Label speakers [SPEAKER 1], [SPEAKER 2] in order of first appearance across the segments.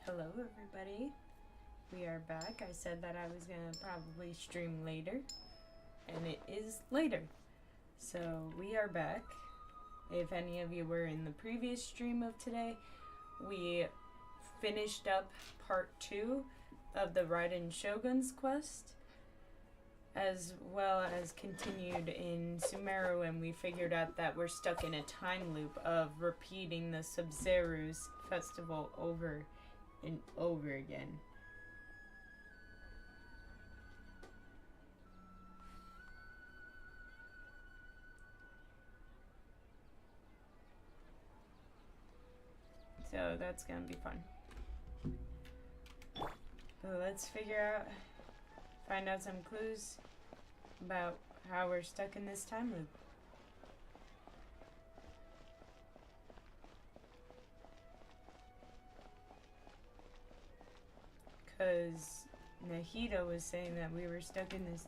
[SPEAKER 1] Hello, everybody. We are back. I said that I was gonna probably stream later, and it is later. So we are back. If any of you were in the previous stream of today, we finished up part 2 of the Raiden Shogun's quest, as well as continued in Sumeru, and we figured out that we're stuck in a time loop of repeating the Sub-Zeru's festival over and over again. So that's gonna be fun. So let's find out some clues about how we're stuck in this time loop. Because Nahida was saying that we were stuck in this.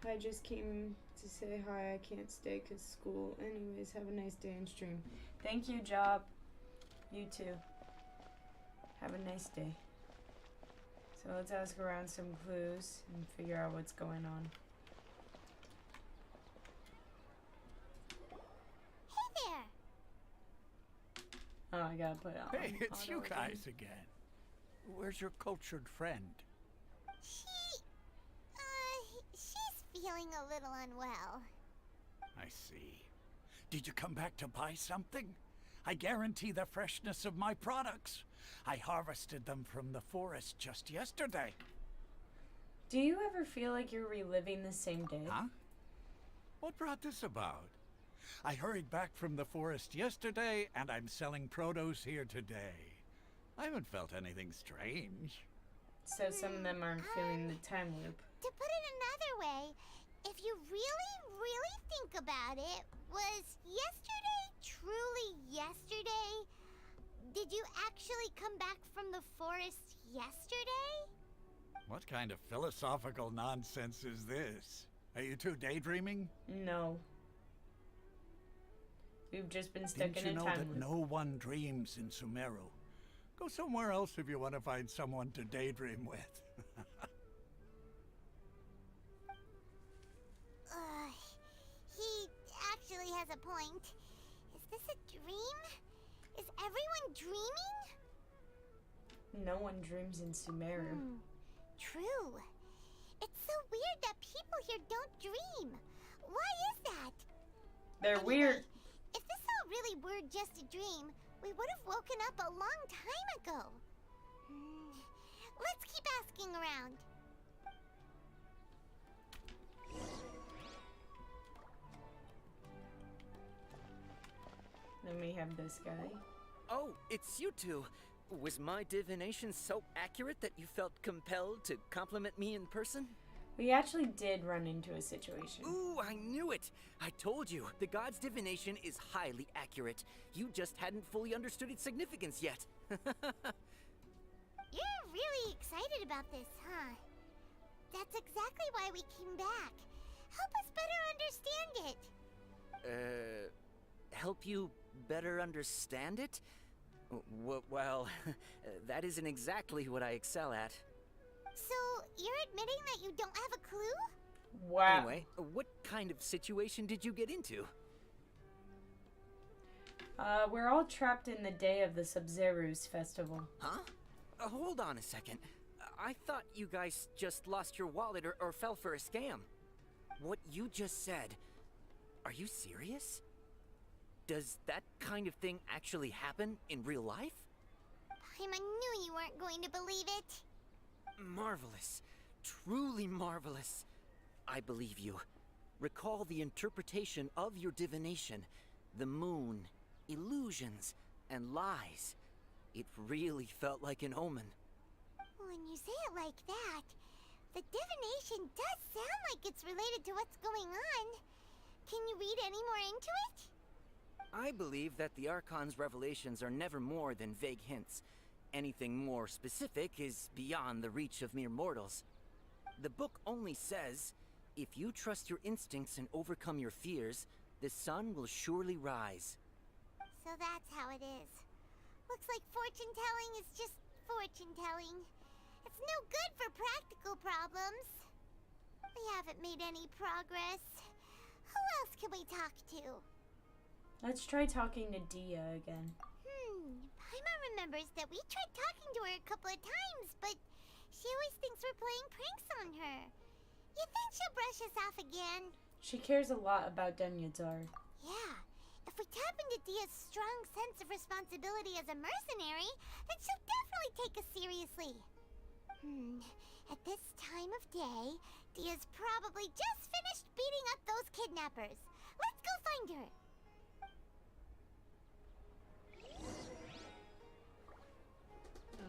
[SPEAKER 1] I just came to say hi. I can't stay because school. Anyways, have a nice day and stream. Thank you, Job. You too. Have a nice day. So let's ask around some clues and figure out what's going on.
[SPEAKER 2] Hey there!
[SPEAKER 1] Oh, I gotta put it on.
[SPEAKER 3] Hey, it's you guys again. Where's your cultured friend?
[SPEAKER 2] She's feeling a little unwell.
[SPEAKER 3] I see. Did you come back to buy something? I guarantee the freshness of my products. I harvested them from the forest just yesterday.
[SPEAKER 1] Do you ever feel like you're reliving the same day?
[SPEAKER 3] Huh? What brought this about? I hurried back from the forest yesterday, and I'm selling produce here today. I haven't felt anything strange.
[SPEAKER 1] So some of them aren't feeling the time loop.
[SPEAKER 2] To put it another way, if you really think about it, was yesterday truly yesterday? Did you actually come back from the forest yesterday?
[SPEAKER 3] What kind of philosophical nonsense is this? Are you two daydreaming?
[SPEAKER 1] No. We've just been stuck
[SPEAKER 3] Didn't
[SPEAKER 1] in
[SPEAKER 3] you
[SPEAKER 1] a
[SPEAKER 3] know
[SPEAKER 1] time
[SPEAKER 3] that
[SPEAKER 1] loop.
[SPEAKER 3] no one dreams in Sumeru? Go somewhere else if you want to find someone to daydream with.
[SPEAKER 2] He actually has a point. Is this a dream? Is everyone dreaming?
[SPEAKER 1] No one dreams in Sumeru.
[SPEAKER 2] True. It's so weird that people here don't dream. Why is that?
[SPEAKER 1] They're
[SPEAKER 2] Anyway,
[SPEAKER 1] weird.
[SPEAKER 2] If this all really were just a dream, we would have woken up a long time ago. Let's keep asking around.
[SPEAKER 1] Then we have this guy.
[SPEAKER 4] Oh, it's you two. Was my divination so accurate that you felt compelled to compliment me in person?
[SPEAKER 1] We actually did run into a situation.
[SPEAKER 4] Ooh, I knew it! I told you, the god's divination is highly accurate. You just hadn't fully understood its significance yet.
[SPEAKER 2] You're really excited about this, huh? That's exactly why we came back. Help us better understand it.
[SPEAKER 4] Help you better understand it? Well, that isn't exactly what I excel at.
[SPEAKER 2] So, you're admitting that you don't have a clue?
[SPEAKER 1] Wow.
[SPEAKER 4] Anyway, what kind of situation did you get into?
[SPEAKER 1] We're all trapped in the day of the Sub-Zeru's festival.
[SPEAKER 4] Huh? Hold on a second. I thought you guys just lost your wallet or fell for a scam. What you just said, are you serious? Does that kind of thing actually happen in real life?
[SPEAKER 2] Paimon knew you weren't going to believe it.
[SPEAKER 4] Marvelous. Truly marvelous. I believe you. Recall the interpretation of your divination. The moon, illusions, and lies. It really felt like an omen.
[SPEAKER 2] When you say it like that, the divination does sound like it's related to what's going on. Can you read any more into it?
[SPEAKER 4] I believe that the Archon's revelations are never more than vague hints. Anything more specific is beyond the reach of mere mortals. The book only says, if you trust your instincts and overcome your fears, the sun will surely rise.
[SPEAKER 2] So that's how it is. Looks like fortune telling is just fortune telling. It's no good for practical problems. We haven't made any progress. Who else can we talk to?
[SPEAKER 1] Let's try talking to Dia again.
[SPEAKER 2] Paimon remembers that we tried talking to her a couple of times, but she always thinks we're playing pranks on her. You think she'll brush us off again?
[SPEAKER 1] She cares a lot about Dunyazar.
[SPEAKER 2] Yeah. If we tap into Dia's strong sense of responsibility as a mercenary, then she'll definitely take us seriously. At this time of day, Dia's probably just finished beating up those kidnappers. Let's go find her.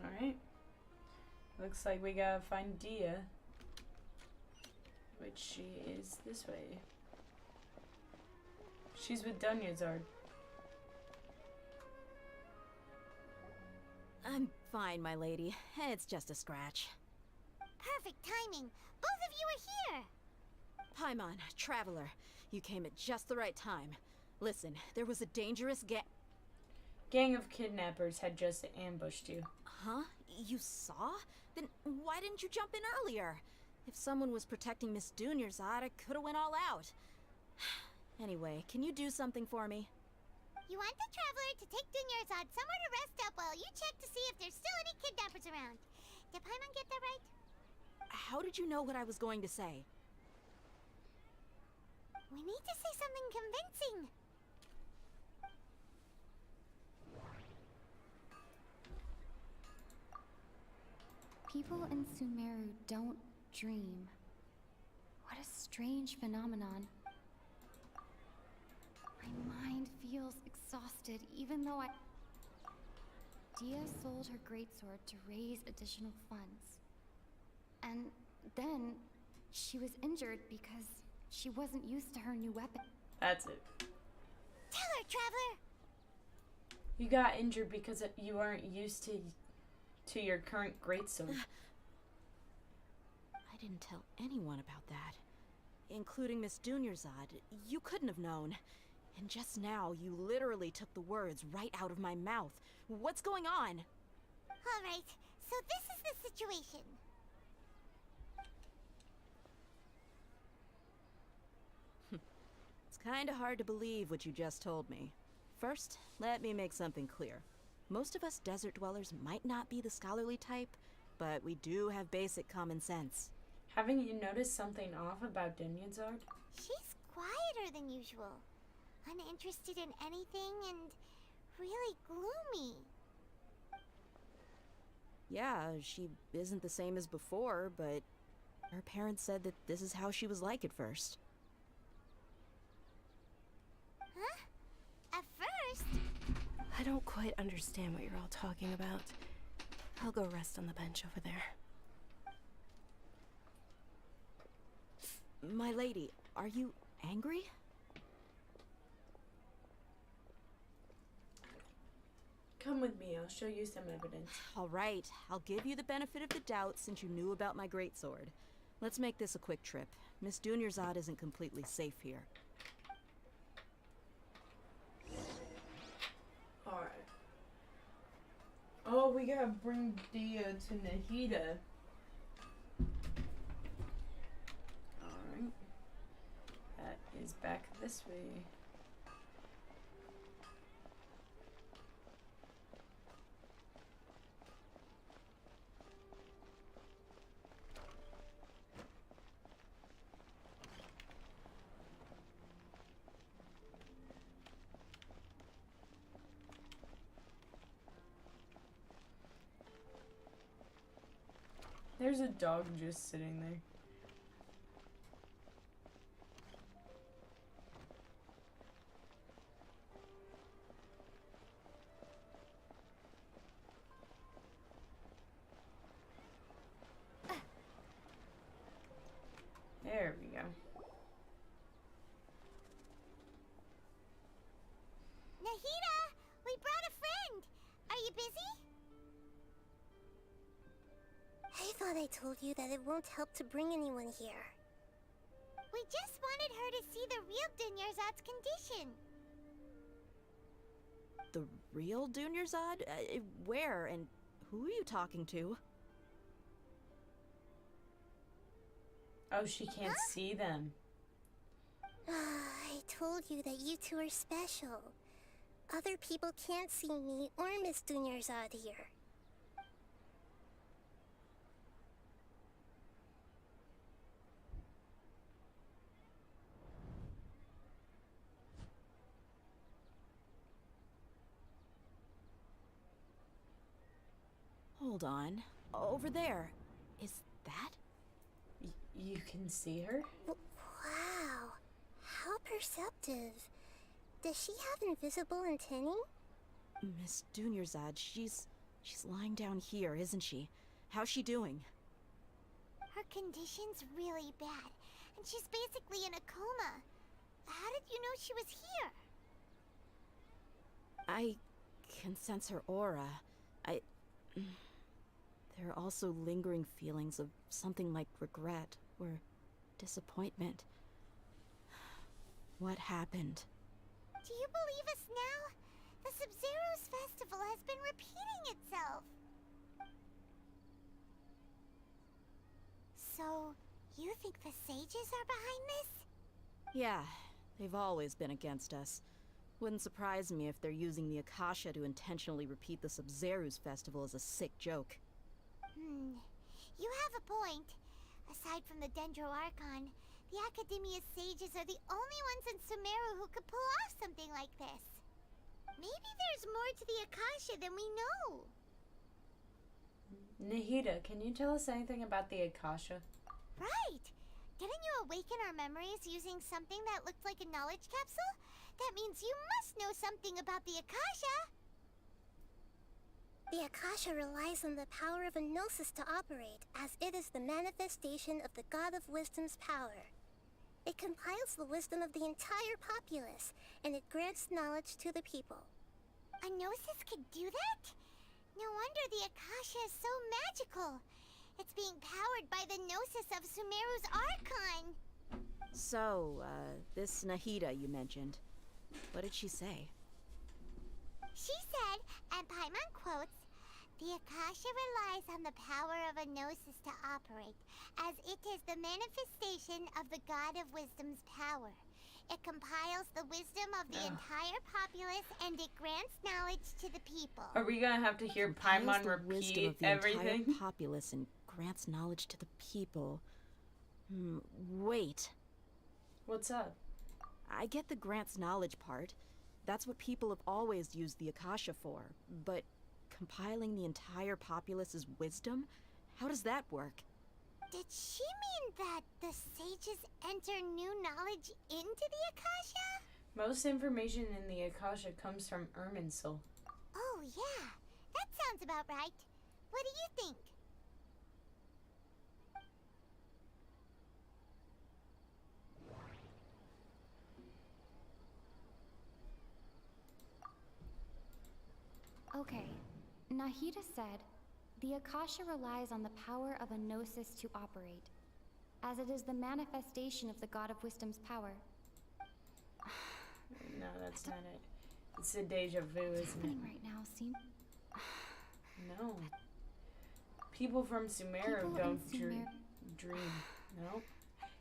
[SPEAKER 1] Alright. Looks like we gotta find Dia. Which she is this way. She's with Dunyazar.
[SPEAKER 5] I'm fine, my lady. It's just a scratch.
[SPEAKER 2] Perfect timing. Both of you are here.
[SPEAKER 5] Paimon, traveler, you came at just the right time. Listen, there was a dangerous
[SPEAKER 1] Gang of kidnappers had just ambushed you.
[SPEAKER 5] Huh? You saw? Then why didn't you jump in earlier? If someone was protecting Miss Dunyarzad, I could have went all out. Anyway, can you do something for me?
[SPEAKER 2] You want the traveler to take Dunyarzad somewhere to rest up while you check to see if there's still any kidnappers around. Did Paimon get that right?
[SPEAKER 5] How did you know what I was going to say?
[SPEAKER 2] We need to say something convincing.
[SPEAKER 6] People in Sumeru don't dream. What a strange phenomenon. My mind feels exhausted, even though Dia sold her greatsword to raise additional funds. And then she was injured because she wasn't used to her new weapon.
[SPEAKER 1] That's it.
[SPEAKER 2] Tell her, traveler!
[SPEAKER 1] You got injured because you aren't used to your current greatsword.
[SPEAKER 5] I didn't tell anyone about that. Including Miss Dunyarzad. You couldn't have known. And just now, you literally took the words right out of my mouth. What's going on?
[SPEAKER 2] Alright, so this is the situation.
[SPEAKER 5] It's kinda hard to believe what you just told me. First, let me make something clear. Most of us desert dwellers might not be the scholarly type, but we do have basic common sense.
[SPEAKER 1] Haven't you noticed something off about Dunyazar?
[SPEAKER 2] She's quieter than usual. Uninterested in anything and really gloomy.
[SPEAKER 5] Yeah, she isn't the same as before, but her parents said that this is how she was like at first.
[SPEAKER 2] Huh? At first?
[SPEAKER 7] I don't quite understand what you're all talking about. I'll go rest on the bench over there.
[SPEAKER 5] My lady, are you angry?
[SPEAKER 1] Come with me, I'll show you some evidence.
[SPEAKER 5] All right, I'll give you the benefit of the doubt since you knew about my greatsword. Let's make this a quick trip. Miss Dunyarzad isn't completely safe here.
[SPEAKER 1] Alright. Oh, we gotta bring Dia to Nahida. Alright. That is back this way. There's a dog just sitting there. There we go.
[SPEAKER 2] Nahida, we brought a friend. Are you busy?
[SPEAKER 8] I thought I told you that it won't help to bring anyone here.
[SPEAKER 2] We just wanted her to see the real Dunyarzad's condition.
[SPEAKER 5] The real Dunyarzad? Where and Who are you talking to?
[SPEAKER 1] Oh, she can't see them.
[SPEAKER 8] I told you that you two are special. Other people can't see me or Miss Dunyarzad here.
[SPEAKER 5] Hold on. Over there. Is that?
[SPEAKER 1] You can see her?
[SPEAKER 8] Wow, how perceptive. Does she have invisible antennae?
[SPEAKER 5] Miss Dunyarzad, she's lying down here, isn't she? How's she doing?
[SPEAKER 2] Her condition's really bad, and she's basically in a coma. How did you know she was here?
[SPEAKER 5] I can sense her aura. There are also lingering feelings of something like regret or disappointment. What happened?
[SPEAKER 2] Do you believe us now? The Sumeru's festival has been repeating itself. So, you think the sages are behind this?
[SPEAKER 5] Yeah, they've always been against us. Wouldn't surprise me if they're using the Akasha to intentionally repeat the Sumeru's festival as a sick joke.
[SPEAKER 2] You have a point. Aside from the Dendro Archon, the Academia's sages are the only ones in Sumeru who could pull off something like this. Maybe there's more to the Akasha than we know.
[SPEAKER 1] Nahida, can you tell us anything about the Akasha?
[SPEAKER 2] Right! Didn't you awaken our memories using something that looked like a knowledge capsule? That means you must know something about the Akasha!
[SPEAKER 8] The Akasha relies on the power of a gnosis to operate, as it is the manifestation of the God of Wisdom's power. It compiles the wisdom of the entire populace, and it grants knowledge to the people.
[SPEAKER 2] A gnosis could do that? No wonder the Akasha is so magical. It's being powered by the gnosis of Sumeru's Archon.
[SPEAKER 5] So, this Nahida you mentioned, what did she say?
[SPEAKER 2] She said, and Paimon quotes, "The Akasha relies on the power of a gnosis to operate, as it is the manifestation of the God of Wisdom's power. It compiles the wisdom of the entire populace, and it grants knowledge to the people."
[SPEAKER 1] Are we gonna have to hear
[SPEAKER 5] Compiles
[SPEAKER 1] Paimon
[SPEAKER 5] the wisdom
[SPEAKER 1] repeat
[SPEAKER 5] of the
[SPEAKER 1] everything?
[SPEAKER 5] entire populace and grants knowledge to the people. Wait.
[SPEAKER 1] What's up?
[SPEAKER 5] I get the grants knowledge part. That's what people have always used the Akasha for. But compiling the entire populace's wisdom? How does that work?
[SPEAKER 2] Did she mean that the sages enter new knowledge into the Akasha?
[SPEAKER 1] Most information in the Akasha comes from Irminsul.
[SPEAKER 2] Oh yeah, that sounds about right. What do you think?
[SPEAKER 6] Okay, Nahida said, the Akasha relies on the power of a gnosis to operate, as it is the manifestation of the God of Wisdom's power.
[SPEAKER 1] No, that's not it. It's the deja vu, isn't it?
[SPEAKER 6] Happening right now seem...
[SPEAKER 1] No. People from Sumeru
[SPEAKER 6] People in
[SPEAKER 1] don't
[SPEAKER 6] Sumer-
[SPEAKER 1] dream. No.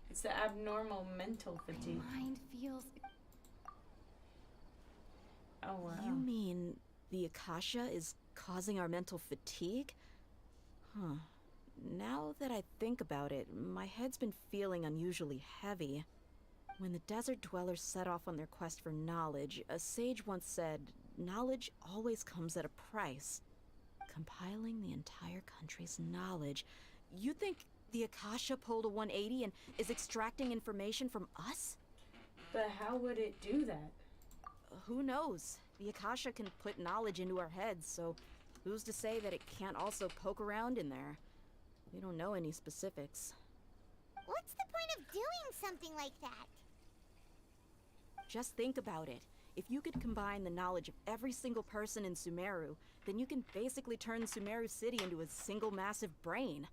[SPEAKER 1] It's the abnormal mental fatigue.
[SPEAKER 6] My mind feels...
[SPEAKER 1] Oh, wow.
[SPEAKER 5] You mean the Akasha is causing our mental fatigue? Huh. Now that I think about it, my head's been feeling unusually heavy. When the desert dwellers set off on their quest for knowledge, a sage once said, knowledge always comes at a price. Compiling the entire country's knowledge. You think the Akasha pulled a 180 and is extracting information from us?
[SPEAKER 1] But how would it do that?
[SPEAKER 5] Who knows? The Akasha can put knowledge into our heads, so who's to say that it can't also poke around in there? We don't know any specifics.
[SPEAKER 2] What's the point of doing something like that?
[SPEAKER 5] Just think about it. If you could combine the knowledge of every single person in Sumeru, then you can basically turn Sumeru City into a single massive brain.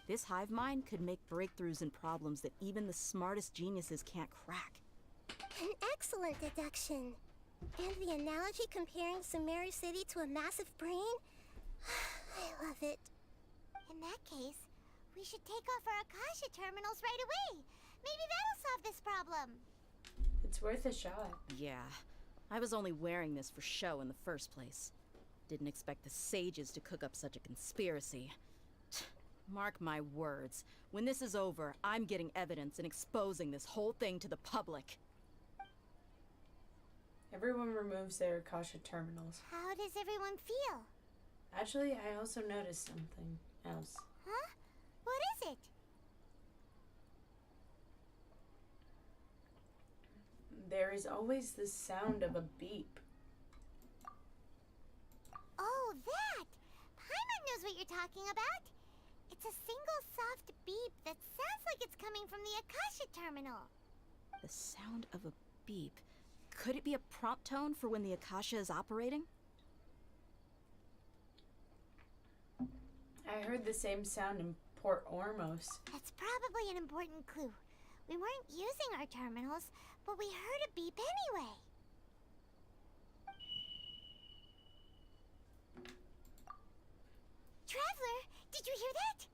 [SPEAKER 5] This hive mind could make breakthroughs in problems that even the smartest geniuses can't crack.
[SPEAKER 8] An excellent deduction. And the analogy comparing Sumeru City to a massive brain? I of it.
[SPEAKER 2] In that case, we should take off our Akasha terminals right away. Maybe that'll solve this problem.
[SPEAKER 1] It's worth a shot.
[SPEAKER 5] Yeah, I was only wearing this for show in the first place. Didn't expect the sages to cook up such a conspiracy. Mark my words, when this is over, I'm getting evidence and exposing this whole thing to the public.
[SPEAKER 1] Everyone removes their Akasha terminals.
[SPEAKER 2] How does everyone feel?
[SPEAKER 1] Actually, I also noticed something else.
[SPEAKER 2] Huh? What is it?
[SPEAKER 1] There is always the sound of a beep.
[SPEAKER 2] Oh, that! Paimon knows what you're talking about. It's a single soft beep that sounds like it's coming from the Akasha terminal.
[SPEAKER 5] The sound of a beep. Could it be a prompt tone for when the Akasha is operating?
[SPEAKER 1] I heard the same sound in Port Ormos.
[SPEAKER 2] That's probably an important clue. We weren't using our terminals, but we heard a beep anyway. Traveler, did you hear that?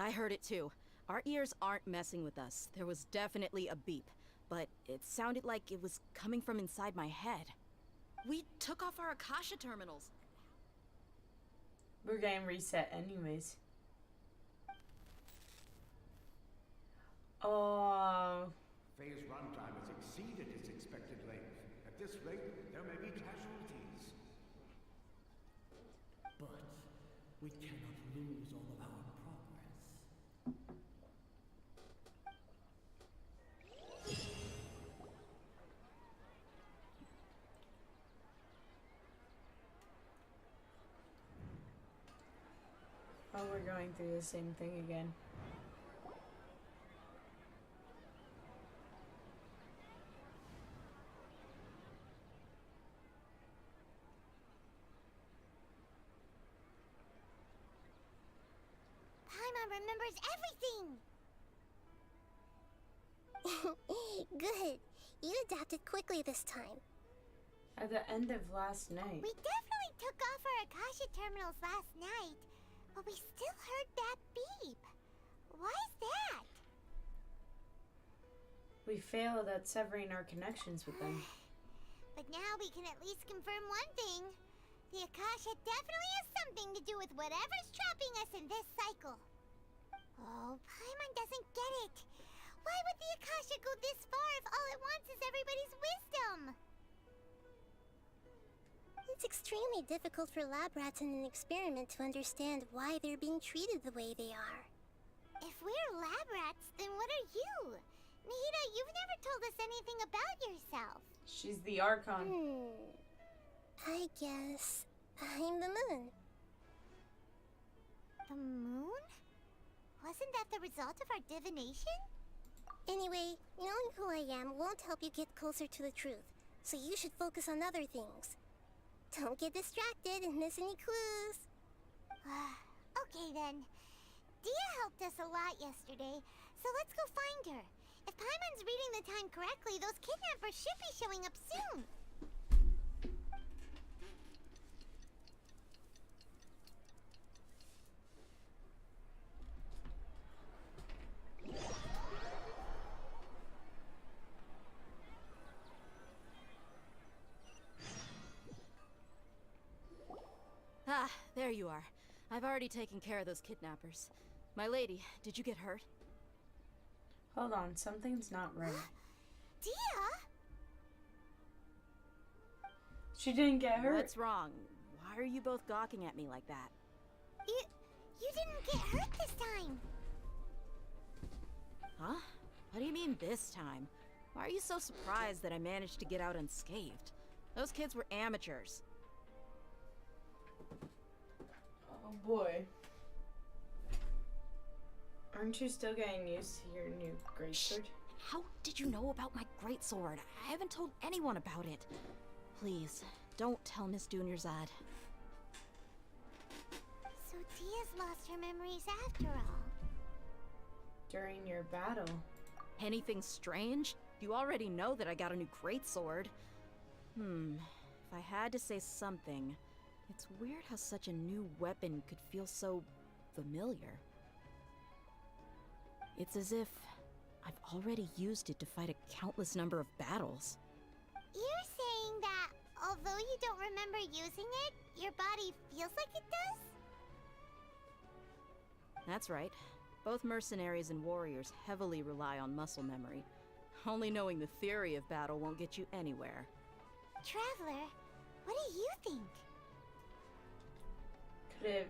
[SPEAKER 5] I heard it too. Our ears aren't messing with us. There was definitely a beep, but it sounded like it was coming from inside my head. We took off our Akasha terminals.
[SPEAKER 1] We're getting reset anyways. Oh.
[SPEAKER 9] Phase runtime has exceeded its expected length. At this rate, there may be casualties. But we cannot lose all of our progress.
[SPEAKER 1] Oh, we're going through the same thing again.
[SPEAKER 2] Paimon remembers everything!
[SPEAKER 8] Good. You adapted quickly this time.
[SPEAKER 1] At the end of last night.
[SPEAKER 2] We definitely took off our Akasha terminals last night, but we still heard that beep. Why is that?
[SPEAKER 1] We failed at severing our connections with them.
[SPEAKER 2] But now we can at least confirm one thing. The Akasha definitely has something to do with whatever's trapping us in this cycle. Oh, Paimon doesn't get it. Why would the Akasha go this far if all it wants is everybody's wisdom?
[SPEAKER 8] It's extremely difficult for lab rats in an experiment to understand why they're being treated the way they are.
[SPEAKER 2] If we're lab rats, then what are you? Nahida, you've never told us anything about yourself.
[SPEAKER 1] She's the Archon.
[SPEAKER 8] I guess I'm the moon.
[SPEAKER 2] The moon? Wasn't that the result of our divination?
[SPEAKER 8] Anyway, knowing who I am won't help you get closer to the truth, so you should focus on other things. Don't get distracted and miss any clues.
[SPEAKER 2] Okay then. Dia helped us a lot yesterday, so let's go find her. If Paimon's reading the time correctly, those kidnappers should be showing up soon.
[SPEAKER 5] Ah, there you are. I've already taken care of those kidnappers. My lady, did you get hurt?
[SPEAKER 1] Hold on, something's not right.
[SPEAKER 2] Dia?
[SPEAKER 1] She didn't get hurt.
[SPEAKER 5] What's wrong? Why are you both gawking at me like that?
[SPEAKER 2] You didn't get hurt this time.
[SPEAKER 5] Huh? What do you mean this time? Why are you so surprised that I managed to get out unscathed? Those kids were amateurs.
[SPEAKER 1] Oh boy. Aren't you still getting used to your new greatsword?
[SPEAKER 5] How did you know about my greatsword? I haven't told anyone about it. Please, don't tell Miss Dunyarzad.
[SPEAKER 2] So Dia's lost her memories after all.
[SPEAKER 1] During your battle.
[SPEAKER 5] Anything strange? You already know that I got a new greatsword. If I had to say something, It's weird how such a new weapon could feel so familiar. It's as if I've already used it to fight a countless number of battles.
[SPEAKER 2] You're saying that although you don't remember using it, your body feels like it does?
[SPEAKER 5] That's right. Both mercenaries and warriors heavily rely on muscle memory. Only knowing the theory of battle won't get you anywhere.
[SPEAKER 2] Traveler, what do you think?
[SPEAKER 1] Could it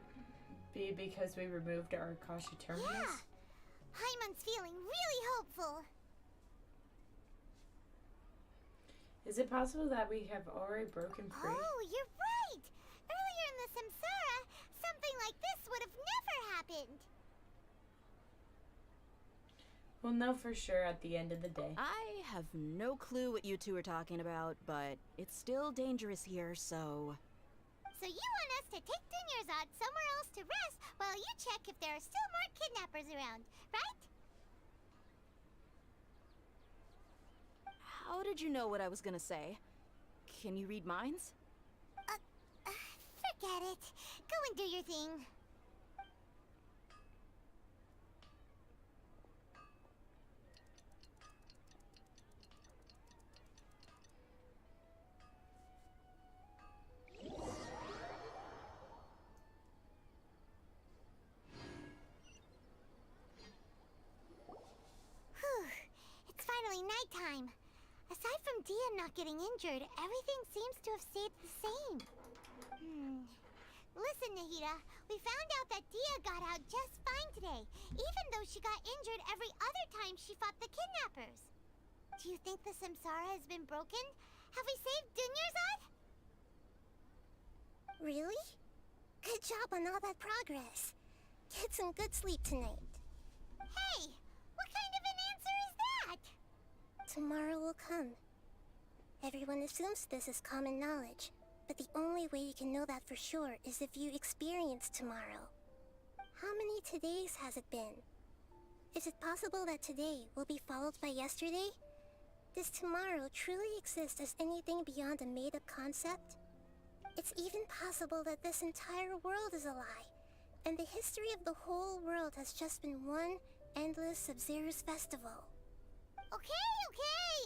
[SPEAKER 1] be because we removed our Akasha terminals?
[SPEAKER 2] Yeah! Paimon's feeling really hopeful.
[SPEAKER 1] Is it possible that we have already broken free?
[SPEAKER 2] Oh, you're right! Earlier in the Samsara, something like this would have never happened.
[SPEAKER 1] We'll know for sure at the end of the day.
[SPEAKER 5] I have no clue what you two are talking about, but it's still dangerous here, so...
[SPEAKER 2] So you want us to take Dunyarzad somewhere else to rest while you check if there are still more kidnappers around, right?
[SPEAKER 5] How did you know what I was gonna say? Can you read minds?
[SPEAKER 2] Forget it. Go and do your thing. It's finally nighttime. Aside from Dia not getting injured, everything seems to have stayed the same. Listen, Nahida, we found out that Dia got out just fine today, even though she got injured every other time she fought the kidnappers. Do you think the Samsara has been broken? Have we saved Dunyarzad?
[SPEAKER 8] Really? Good job on all that progress. Get some good sleep tonight.
[SPEAKER 2] Hey, what kind of an answer is that?
[SPEAKER 8] Tomorrow will come. Everyone assumes this is common knowledge, but the only way you can know that for sure is if you experience tomorrow. How many todays has it been? Is it possible that today will be followed by yesterday? Does tomorrow truly exist as anything beyond a made-up concept? It's even possible that this entire world is a lie, and the history of the whole world has just been one endless Sub-Zero's festival.
[SPEAKER 2] Okay,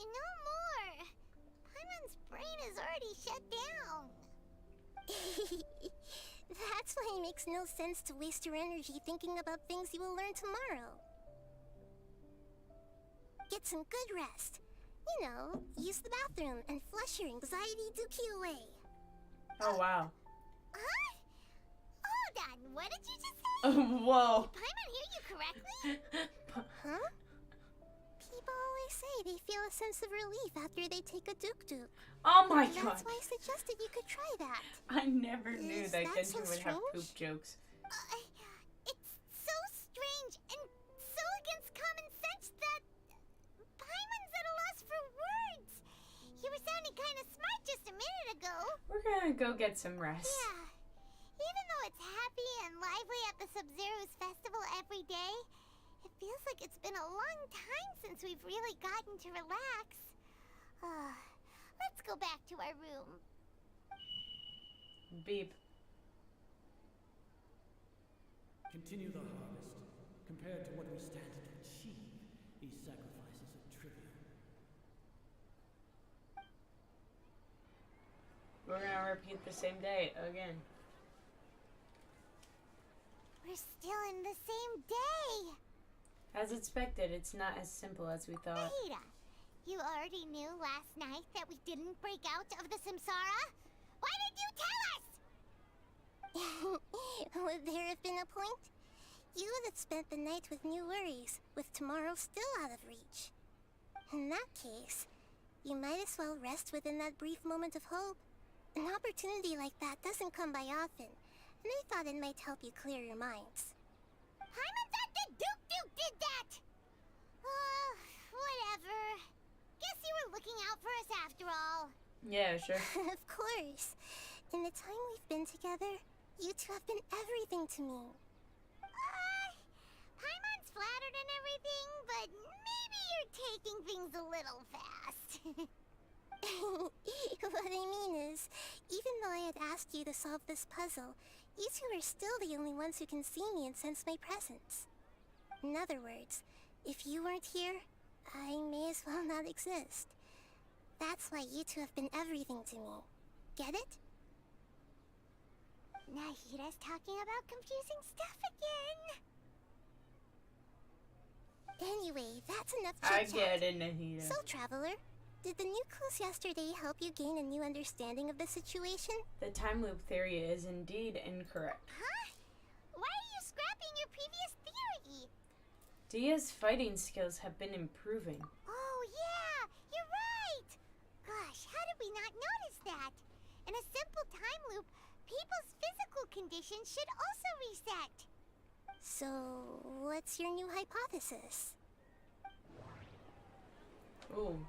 [SPEAKER 2] no more. Paimon's brain is already shut down.
[SPEAKER 8] That's why it makes no sense to waste your energy thinking about things you will learn tomorrow. Get some good rest. You know, use the bathroom and flush your anxiety dookie away.
[SPEAKER 1] Oh, wow.
[SPEAKER 2] Huh? Hold on, what did you just say?
[SPEAKER 1] Whoa.
[SPEAKER 2] Did Paimon hear you correctly?
[SPEAKER 8] Huh? People always say they feel a sense of relief after they take a duk-duk.
[SPEAKER 1] Oh my god.
[SPEAKER 8] That's why I suggested you could try that.
[SPEAKER 1] I never knew
[SPEAKER 8] Is
[SPEAKER 1] that
[SPEAKER 8] that
[SPEAKER 1] Genshin
[SPEAKER 8] so
[SPEAKER 1] would have poop
[SPEAKER 8] strange?
[SPEAKER 1] jokes.
[SPEAKER 2] It's so strange and so against common sense that Paimon's at a loss for words. You were sounding kind of smart just a minute ago.
[SPEAKER 1] We're gonna go get some rest.
[SPEAKER 2] Yeah. Even though it's happy and lively at the Sub-Zero's festival every day, it feels like it's been a long time since we've really gotten to relax. Let's go back to our room.
[SPEAKER 1] Beep.
[SPEAKER 10] Continue the harvest. Compared to what we stand to achieve, these sacrifices are trivial.
[SPEAKER 1] We're gonna repeat the same day again.
[SPEAKER 2] We're still in the same day.
[SPEAKER 1] As expected, it's not as simple as we thought.
[SPEAKER 2] Nahida, you already knew last night that we didn't break out of the Samsara? Why did you tell us?
[SPEAKER 8] Would there have been a point? You would have spent the night with new worries, with tomorrow still out of reach. In that case, you might as well rest within that brief moment of hope. An opportunity like that doesn't come by often, and I thought it might help you clear your minds.
[SPEAKER 2] Paimon thought the Duke did that! Whatever. Guess you were looking out for us after all.
[SPEAKER 1] Yeah, sure.
[SPEAKER 8] Of course. In the time we've been together, you two have been everything to me.
[SPEAKER 2] Paimon's flattered and everything, but maybe you're taking things a little fast.
[SPEAKER 8] What I mean is, even though I had asked you to solve this puzzle, you two are still the only ones who can see me and sense my presence. In other words, if you weren't here, I may as well not exist. That's why you two have been everything to me. Get it?
[SPEAKER 2] Nahira's talking about confusing stuff again.
[SPEAKER 8] Anyway, that's enough
[SPEAKER 1] I
[SPEAKER 8] chit-chat.
[SPEAKER 1] get it, Nahida.
[SPEAKER 8] So, Traveler, did the new clues yesterday help you gain a new understanding of the situation?
[SPEAKER 1] The time loop theory is indeed incorrect.
[SPEAKER 2] Huh? Why are you scrapping your previous theory?
[SPEAKER 1] Dia's fighting skills have been improving.
[SPEAKER 2] Oh, yeah, you're right. Gosh, how did we not notice that? In a simple time loop, people's physical conditions should also reset.
[SPEAKER 8] So, what's your new hypothesis?
[SPEAKER 1] Ooh.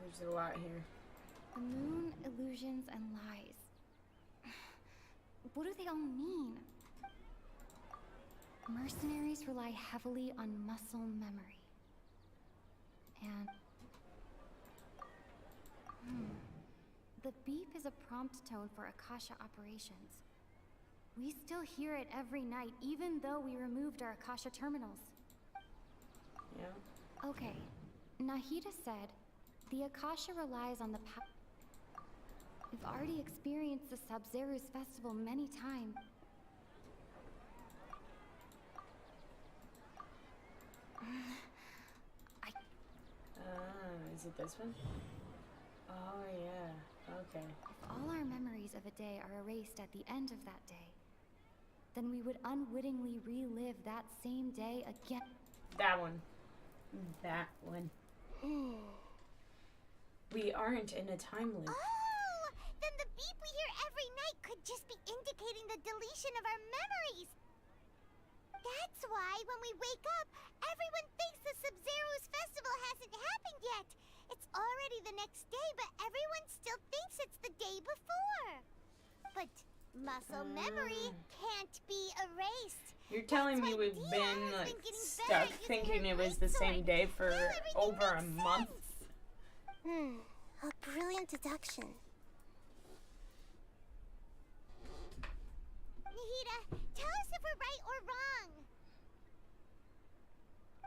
[SPEAKER 1] There's a lot here.
[SPEAKER 6] The moon, illusions, and lies. What do they all mean? Mercenaries rely heavily on muscle memory. And... The beep is a prompt tone for Akasha operations. We still hear it every night, even though we removed our Akasha terminals.
[SPEAKER 1] Yeah.
[SPEAKER 6] Okay, Nahida said, the Akasha relies on the We've already experienced the Sub-Zeru's festival many times.
[SPEAKER 1] Is it this one? Oh, yeah. Okay.
[SPEAKER 6] If all our memories of a day are erased at the end of that day, then we would unwittingly relive that same day again.
[SPEAKER 1] That one. That one. We aren't in a time loop.
[SPEAKER 2] Oh, then the beep we hear every night could just be indicating the deletion of our memories. That's why when we wake up, everyone thinks the Sub-Zeru's festival hasn't happened yet. It's already the next day, but everyone still thinks it's the day before. But muscle memory can't be erased.
[SPEAKER 1] You're telling me we've been like stuck thinking it was the same day for over a month?
[SPEAKER 8] A brilliant deduction.
[SPEAKER 2] Nahida, tell us if we're right or wrong.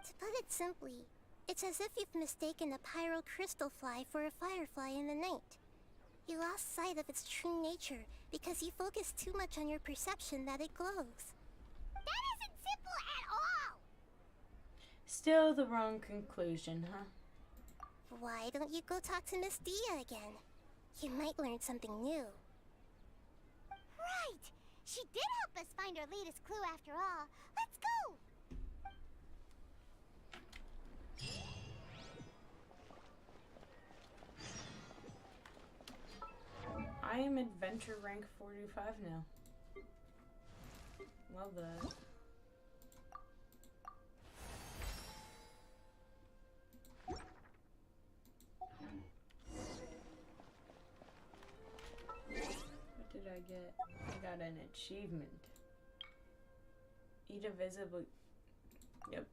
[SPEAKER 8] To put it simply, it's as if you've mistaken a pyro crystal fly for a firefly in the night. You lost sight of its true nature because you focused too much on your perception that it glows.
[SPEAKER 2] That isn't simple at all!
[SPEAKER 1] Still the wrong conclusion, huh?
[SPEAKER 8] Why don't you go talk to Miss Dia again? You might learn something new.
[SPEAKER 2] Right! She did help us find our latest clue after all. Let's go!
[SPEAKER 1] I am adventure rank 45 now. Love that. What did I get? I got an achievement. Eat a visible... Yep.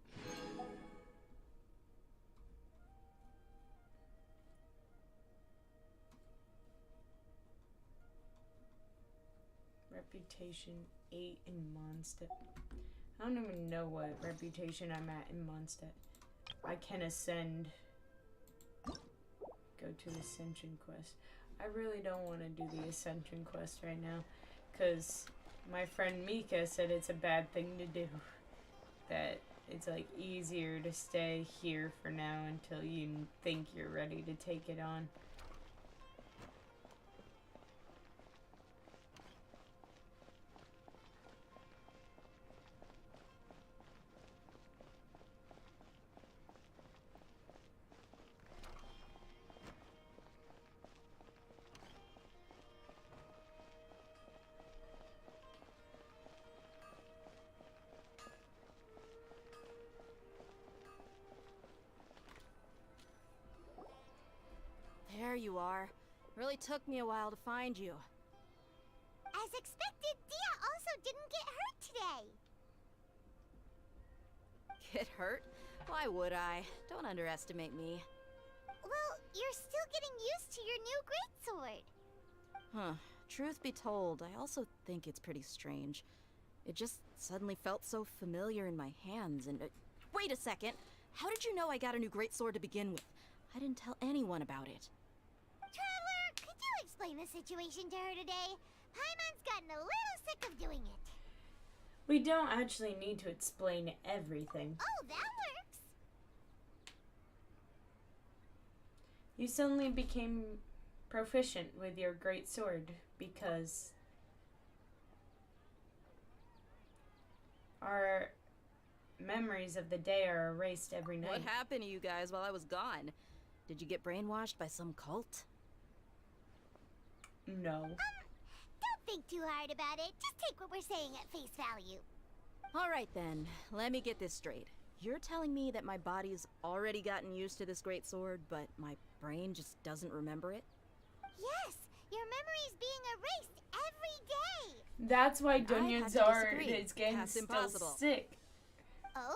[SPEAKER 1] Reputation 8 in Mondstadt. I don't even know what reputation I'm at in Mondstadt. I can ascend. Go to Ascension quest. I really don't want to do the Ascension quest right now, because my friend Mika said it's a bad thing to do. That it's like easier to stay here for now until you think you're ready to take it on.
[SPEAKER 5] There you are. Really took me a while to find you.
[SPEAKER 2] As expected, Dia also didn't get hurt today.
[SPEAKER 5] Get hurt? Why would I? Don't underestimate me.
[SPEAKER 2] Well, you're still getting used to your new greatsword.
[SPEAKER 5] Huh. Truth be told, I also think it's pretty strange. It just suddenly felt so familiar in my hands, and wait a second! How did you know I got a new greatsword to begin with? I didn't tell anyone about it.
[SPEAKER 2] Traveler, could you explain the situation to her today? Paimon's gotten a little sick of doing it.
[SPEAKER 1] We don't actually need to explain everything.
[SPEAKER 2] Oh, that works.
[SPEAKER 1] You suddenly became proficient with your great sword because our memories of the day are erased every night.
[SPEAKER 5] What happened to you guys while I was gone? Did you get brainwashed by some cult?
[SPEAKER 1] No.
[SPEAKER 2] Don't think too hard about it. Just take what we're saying at face value.
[SPEAKER 5] Alright then, let me get this straight. You're telling me that my body's already gotten used to this great sword, but my brain just doesn't remember it?
[SPEAKER 2] Yes, your memory's being erased every day.
[SPEAKER 1] That's why
[SPEAKER 5] I have
[SPEAKER 1] Dunyan's
[SPEAKER 5] to
[SPEAKER 1] are
[SPEAKER 5] disagree.
[SPEAKER 1] is getting
[SPEAKER 5] That's
[SPEAKER 1] still
[SPEAKER 5] impossible.
[SPEAKER 1] sick.
[SPEAKER 2] Oh?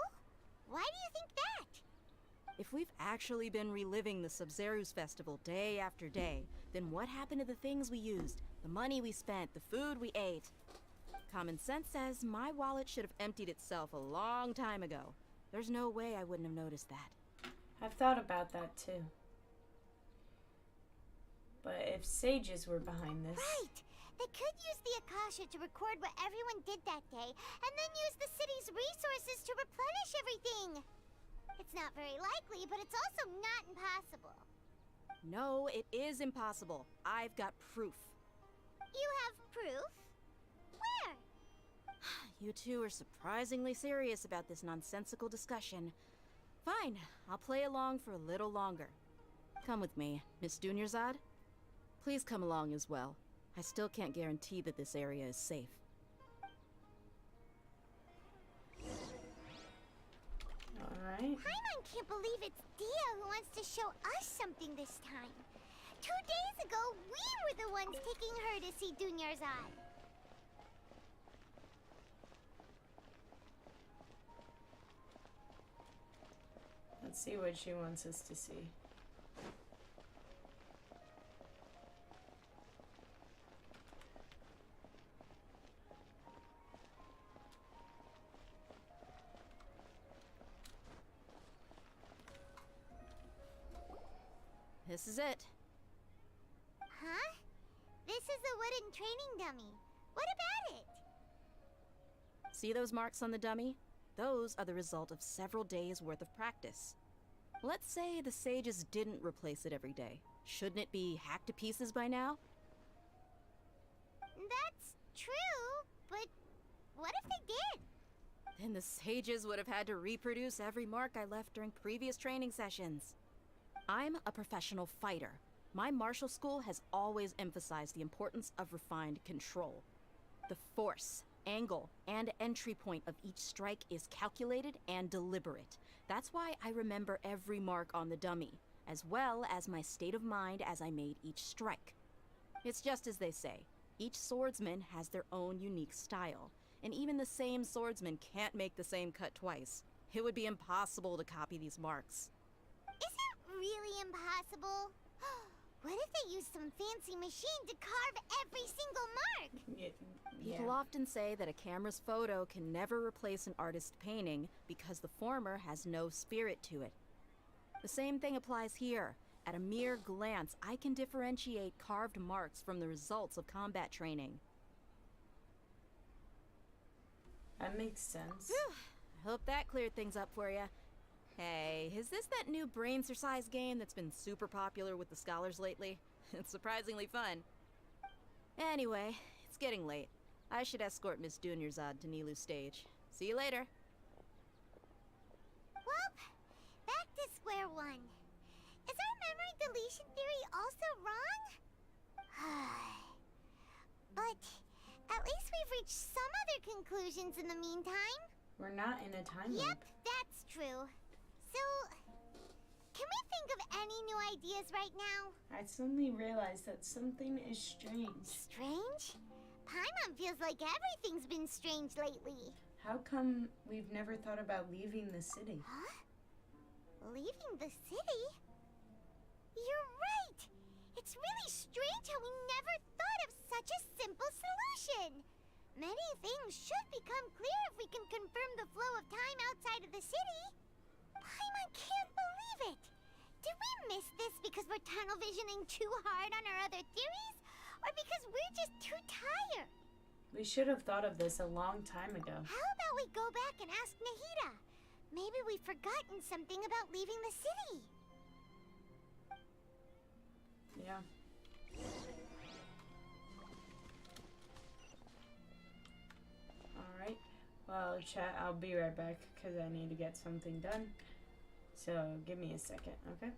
[SPEAKER 2] Why do you think that?
[SPEAKER 5] If we've actually been reliving the Sumeru's festival day after day, then what happened to the things we used, the money we spent, the food we ate? Common sense says my wallet should have emptied itself a long time ago. There's no way I wouldn't have noticed that.
[SPEAKER 1] I've thought about that too. But if sages were behind this,
[SPEAKER 2] Right. They could use the Akasha to record what everyone did that day, and then use the city's resources to replenish everything. It's not very likely, but it's also not impossible.
[SPEAKER 5] No, it is impossible. I've got proof.
[SPEAKER 2] You have proof? Where?
[SPEAKER 5] You two are surprisingly serious about this nonsensical discussion. Fine, I'll play along for a little longer. Come with me, Miss Dunyarzad. Please come along as well. I still can't guarantee that this area is safe.
[SPEAKER 1] alright.
[SPEAKER 2] Paimon can't believe it's Dia who wants to show us something this time. 2 days ago, we were the ones taking her to see Dunyarzad.
[SPEAKER 1] Let's see what she wants us to see.
[SPEAKER 5] This is it.
[SPEAKER 2] Huh? This is a wooden training dummy. What about it?
[SPEAKER 5] See those marks on the dummy? Those are the result of several days' worth of practice. Let's say the sages didn't replace it every day. Shouldn't it be hacked to pieces by now?
[SPEAKER 2] That's true, but what if they did?
[SPEAKER 5] Then the sages would have had to reproduce every mark I left during previous training sessions. I'm a professional fighter. My martial school has always emphasized the importance of refined control. The force, angle, and entry point of each strike is calculated and deliberate. That's why I remember every mark on the dummy, as well as my state of mind as I made each strike. It's just as they say, each swordsman has their own unique style, and even the same swordsman can't make the same cut twice. It would be impossible to copy these marks.
[SPEAKER 2] Is it really impossible? What if they use some fancy machine to carve every single mark?
[SPEAKER 5] People often say that a camera's photo can never replace an artist's painting because the former has no spirit to it. The same thing applies here. At a mere glance, I can differentiate carved marks from the results of combat training.
[SPEAKER 1] That makes sense.
[SPEAKER 5] I hope that cleared things up for you. Hey, is this that new brain exercise game that's been super popular with the scholars lately? It's surprisingly fun. Anyway, it's getting late. I should escort Miss Dunyarzad to Nilu's stage. See you later.
[SPEAKER 2] Well, back to square one. Is our memory deletion theory also wrong? But at least we've reached some other conclusions in the meantime.
[SPEAKER 1] We're not in a time
[SPEAKER 2] Yep,
[SPEAKER 1] loop.
[SPEAKER 2] that's true. So, can we think of any new ideas right now?
[SPEAKER 1] I suddenly realized that something is strange.
[SPEAKER 2] Strange? Paimon feels like everything's been strange lately.
[SPEAKER 1] How come we've never thought about leaving the city?
[SPEAKER 2] Huh? Leaving the city? You're right! It's really strange how we never thought of such a simple solution! Many things should become clear if we can confirm the flow of time outside of the city. Paimon can't believe it! Did we miss this because we're tunnel visioning too hard on our other theories? Or because we're just too tired?
[SPEAKER 1] We should have thought of this a long time ago.
[SPEAKER 2] How about we go back and ask Nahida? Maybe we've forgotten something about leaving the city.
[SPEAKER 1] Yeah. Alright. Well, chat, I'll be right back because I need to get something done. So, give me a second, okay?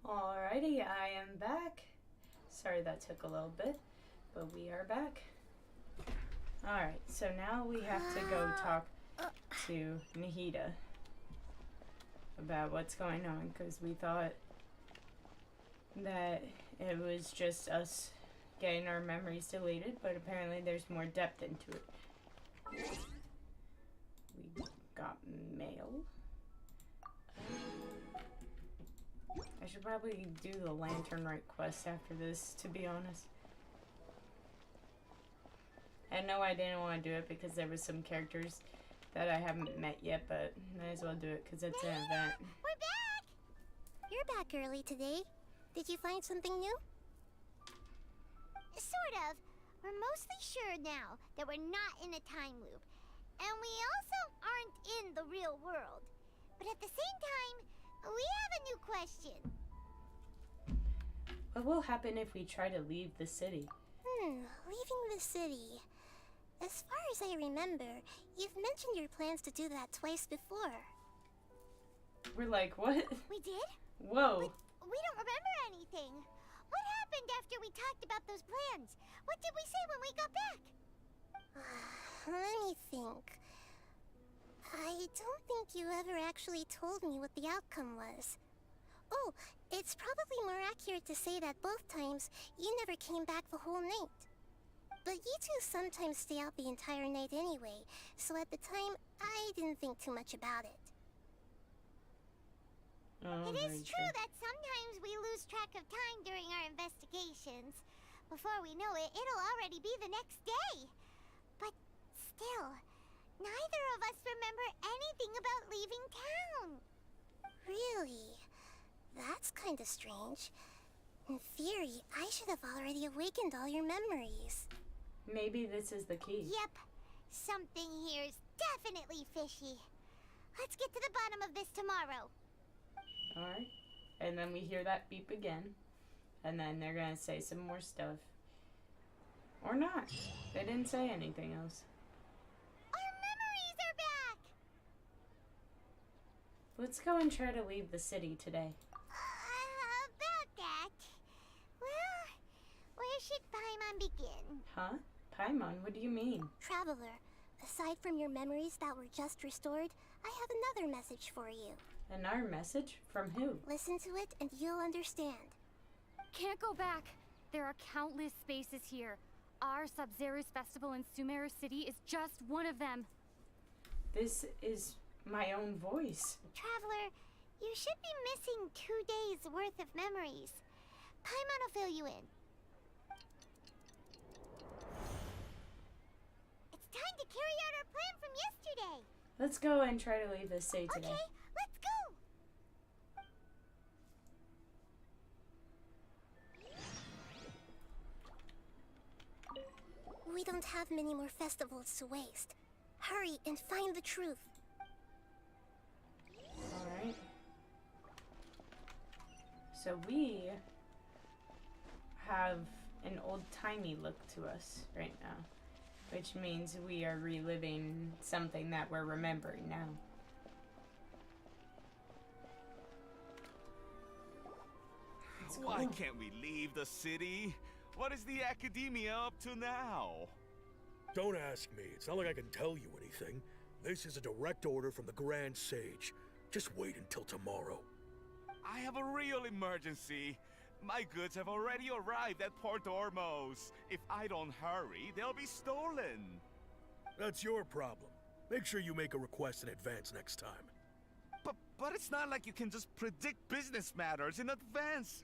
[SPEAKER 1] Alrighty, I am back. Sorry that took a little bit, but we are back. Alright, so now we have to go talk to Nahida about what's going on, because we thought that it was just us getting our memories deleted, but apparently there's more depth into it. We got mail. I should probably do the Lantern Rite quest after this, to be honest. I know I didn't want to do it because there was some characters that I haven't met yet, but might as well do it because it's an event.
[SPEAKER 8] We're back! You're back early today. Did you find something new?
[SPEAKER 2] Sort of. We're mostly sure now that we're not in a time loop. And we also aren't in the real world. But at the same time, we have a new question.
[SPEAKER 1] What will happen if we try to leave the city?
[SPEAKER 8] Leaving the city. As far as I remember, you've mentioned your plans to do that twice before.
[SPEAKER 1] We're like, what?
[SPEAKER 2] We did?
[SPEAKER 1] Whoa.
[SPEAKER 2] But we don't remember anything. What happened after we talked about those plans? What did we say when we got back?
[SPEAKER 8] Let me think. I don't think you ever actually told me what the outcome was. Oh, it's probably more accurate to say that both times you never came back the whole night. But you two sometimes stay out the entire night anyway, so at the time, I didn't think too much about it.
[SPEAKER 1] Oh,
[SPEAKER 2] It is
[SPEAKER 1] very
[SPEAKER 2] true that sometimes we lose track of time during our investigations. Before we know it, it'll already be the next day. But still, neither of us remember anything about leaving town.
[SPEAKER 8] Really? That's kinda strange. In theory, I should have already awakened all your memories.
[SPEAKER 1] Maybe this is the key.
[SPEAKER 2] Yep. Something here's definitely fishy. Let's get to the bottom of this tomorrow.
[SPEAKER 1] Alright. And then we hear that beep again. And then they're gonna say some more stuff. Or not. They didn't say anything else.
[SPEAKER 2] Our memories are back!
[SPEAKER 1] Let's go and try to leave the city today.
[SPEAKER 2] About that. Well, where should Paimon begin?
[SPEAKER 1] Huh? Paimon, what do you mean?
[SPEAKER 8] Traveler, aside from your memories that were just restored, I have another message for you.
[SPEAKER 1] Another message? From who?
[SPEAKER 8] Listen to it and you'll understand.
[SPEAKER 6] Can't go back. There are countless spaces here. Our Sub-Zero's festival in Sumeru City is just one of them.
[SPEAKER 1] This is my own voice.
[SPEAKER 2] Traveler, you should be missing 2 days worth of memories. Paimon will fill you in. It's time to carry out our plan from yesterday.
[SPEAKER 1] Let's go and try to leave the city today.
[SPEAKER 2] Okay, let's go.
[SPEAKER 8] We don't have many more festivals to waste. Hurry and find the truth.
[SPEAKER 1] Alright. So we have an old-timey look to us right now, which means we are reliving something that we're remembering now.
[SPEAKER 11] Why can't we leave the city? What is the academia up to now?
[SPEAKER 12] Don't ask me. It's not like I can tell you anything. This is a direct order from the Grand Sage. Just wait until tomorrow.
[SPEAKER 11] I have a real emergency. My goods have already arrived at Port Ormos. If I don't hurry, they'll be stolen.
[SPEAKER 12] That's your problem. Make sure you make a request in advance next time.
[SPEAKER 11] But it's not like you can just predict business matters in advance.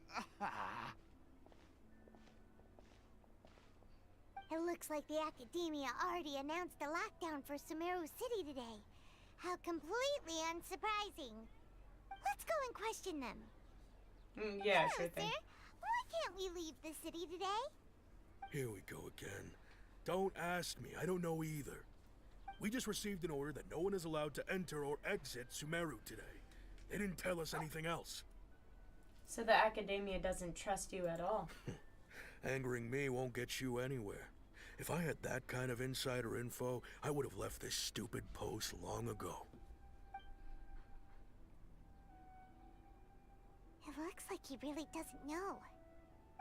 [SPEAKER 2] It looks like the Academia already announced a lockdown for Sumeru City today. How completely unsurprising. Let's go and question them.
[SPEAKER 1] Yeah,
[SPEAKER 2] Hello,
[SPEAKER 1] sure thing.
[SPEAKER 2] sir. Why can't we leave the city today?
[SPEAKER 12] Here we go again. Don't ask me. I don't know either. We just received an order that no one is allowed to enter or exit Sumeru today. They didn't tell us anything else.
[SPEAKER 1] So the Academia doesn't trust you at all.
[SPEAKER 12] Angering me won't get you anywhere. If I had that kind of insider info, I would have left this stupid post long ago.
[SPEAKER 2] It looks like like he really doesn't know.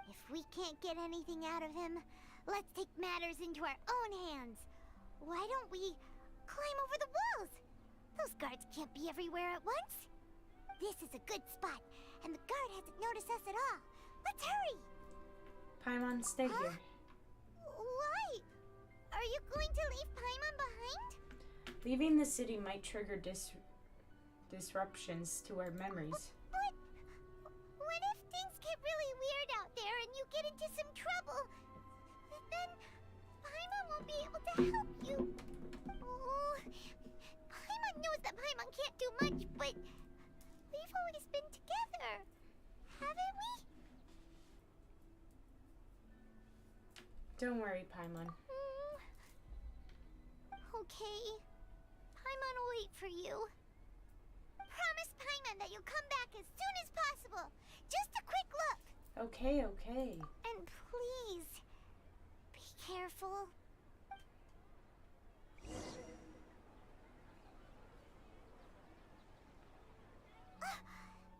[SPEAKER 2] If we can't get anything out of him, let's take matters into our own hands. Why don't we climb over the walls? Those guards can't be everywhere at once. This is a good spot, and the guard hasn't noticed us at all. Let's hurry!
[SPEAKER 1] Paimon, stay here.
[SPEAKER 2] Why? Are you going to leave Paimon behind?
[SPEAKER 1] Leaving the city might trigger disruptions to our memories.
[SPEAKER 2] But what if things get really weird out there and you get into some trouble? Then Paimon won't be able to help you. Oh, Paimon knows that Paimon can't do much, but we've always been together, haven't we?
[SPEAKER 1] Don't worry, Paimon.
[SPEAKER 2] Okay. Paimon will wait for you. Promise Paimon that you'll come back as soon as possible. Just a quick look.
[SPEAKER 1] Okay, okay.
[SPEAKER 2] And please, be careful.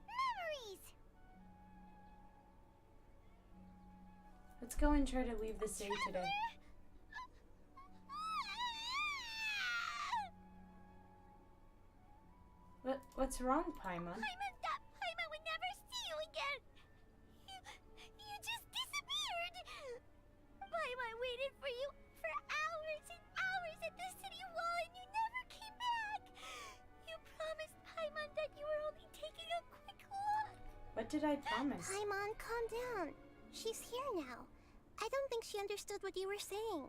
[SPEAKER 2] Memories!
[SPEAKER 1] Let's go and try to leave the city today. What's wrong, Paimon?
[SPEAKER 2] Paimon thought Paimon would never see you again. You just disappeared. Paimon waited for you for hours and hours at the city wall and you never came back. You promised Paimon that you were only taking a quick look.
[SPEAKER 1] What did I promise?
[SPEAKER 8] Paimon, calm down. She's here now. I don't think she understood what you were saying.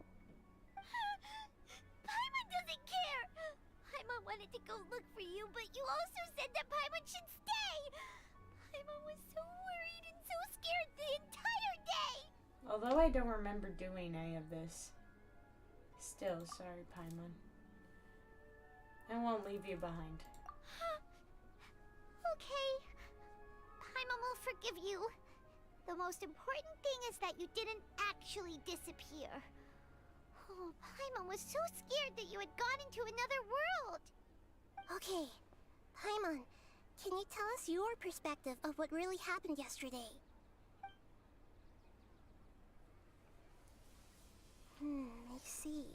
[SPEAKER 2] Paimon doesn't care. Paimon wanted to go look for you, but you also said that Paimon should stay. Paimon was so worried and so scared the entire day.
[SPEAKER 1] Although I don't remember doing any of this. Still, sorry, Paimon. I won't leave you behind.
[SPEAKER 2] Okay. Paimon will forgive you. The most important thing is that you didn't actually disappear. Oh, Paimon was so scared that you had gone into another world.
[SPEAKER 8] Okay, Paimon, can you tell us your perspective of what really happened yesterday? I see.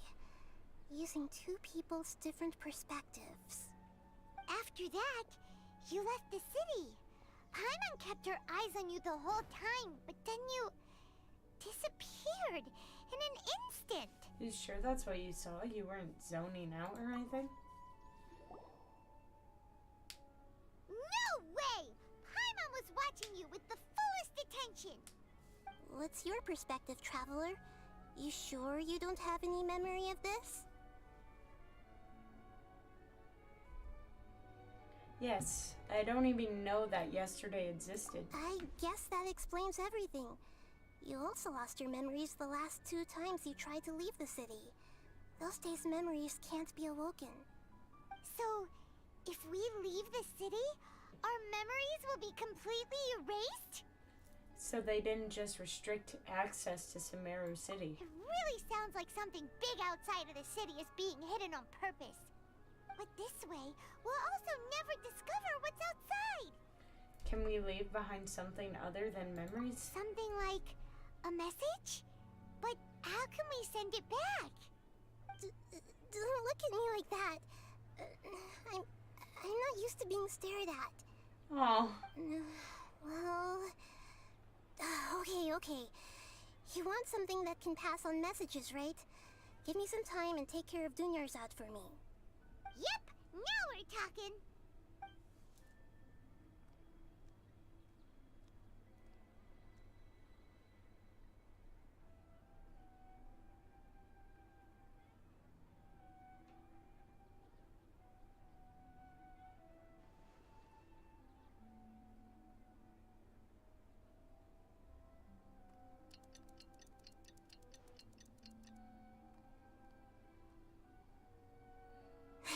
[SPEAKER 8] Using two people's different perspectives.
[SPEAKER 2] After that, you left the city. Paimon kept her eyes on you the whole time, but then you disappeared in an instant.
[SPEAKER 1] You sure that's what you saw? You weren't zoning out or anything?
[SPEAKER 2] No way! Paimon was watching you with the fullest attention.
[SPEAKER 8] What's your perspective, Traveler? You sure you don't have any memory of this?
[SPEAKER 1] Yes, I don't even know that yesterday existed.
[SPEAKER 8] I guess that explains everything. You also lost your memories the last 2 times you tried to leave the city. Those days' memories can't be awoken.
[SPEAKER 2] So, if we leave the city, our memories will be completely erased?
[SPEAKER 1] So they didn't just restrict access to Sumeru City.
[SPEAKER 2] It really sounds like something big outside of the city is being hidden on purpose. But this way, we'll also never discover what's outside.
[SPEAKER 1] Can we leave behind something other than memories?
[SPEAKER 2] Something like a message? But how can we send it back?
[SPEAKER 8] Don't look at me like that. I'm not used to being stared at.
[SPEAKER 1] Oh.
[SPEAKER 8] Well... Okay. You want something that can pass on messages, right? Give me some time and take care of Dunyarzad for me.
[SPEAKER 2] Yep, now we're talking.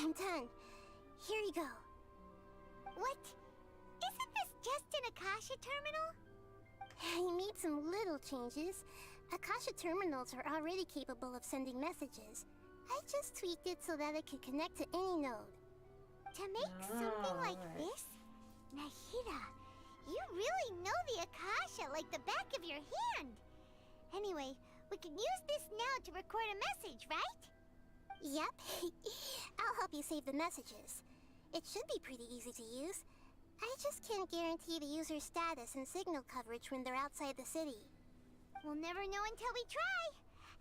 [SPEAKER 8] I'm done. Here you go.
[SPEAKER 2] What? Isn't this just an Akasha terminal?
[SPEAKER 8] I made some little changes. Akasha terminals are already capable of sending messages. I just tweaked it so that it could connect to any node.
[SPEAKER 2] To make something like this? Nahida, you really know the your hand. Anyway, we can use this now to record a message, right?
[SPEAKER 8] Yep. I'll help you save the messages. It should be pretty easy to use. I just can't guarantee the user's status and signal coverage when they're outside the city.
[SPEAKER 2] We'll never know until we try.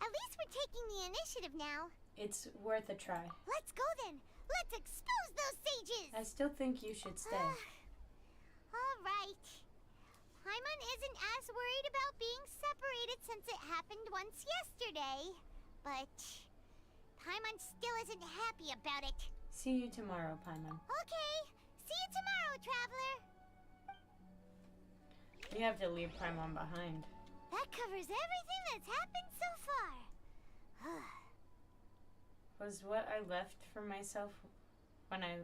[SPEAKER 2] At least we're taking the initiative now.
[SPEAKER 1] It's worth a try.
[SPEAKER 2] Let's go then. Let's expose those sages.
[SPEAKER 1] I still think you should stay.
[SPEAKER 2] All right. Paimon isn't as worried about being separated since it happened once yesterday. But Paimon still isn't happy about it.
[SPEAKER 1] See you tomorrow, Paimon.
[SPEAKER 2] Okay. See you tomorrow, Traveler.
[SPEAKER 1] We have to leave Paimon behind.
[SPEAKER 2] That covers everything that's happened so far.
[SPEAKER 1] Was what I left for myself when I...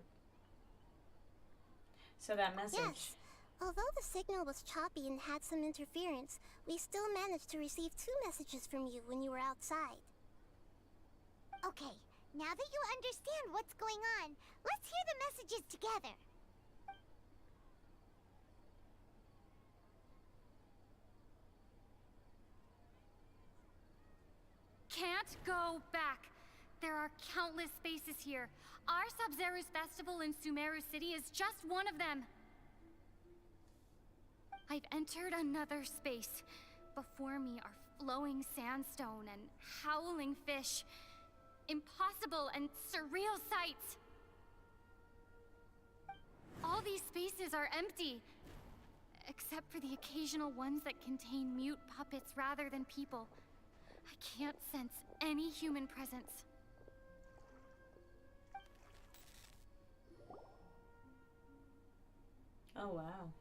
[SPEAKER 1] So that message...
[SPEAKER 8] Yes. Although the signal was choppy and had some interference, we still managed to receive 2 messages from you when you were outside.
[SPEAKER 2] Okay, now that you understand what's going on, let's hear the messages together.
[SPEAKER 6] Can't go back. There are countless spaces here. Our Sub-Zero's festival in Sumeru City is just one of them. I've entered another space. Before me are flowing sandstone and howling fish. Impossible and surreal sights. All these spaces are empty, except for the occasional ones that contain mute puppets rather than people. I can't sense any human presence.
[SPEAKER 1] Oh, wow.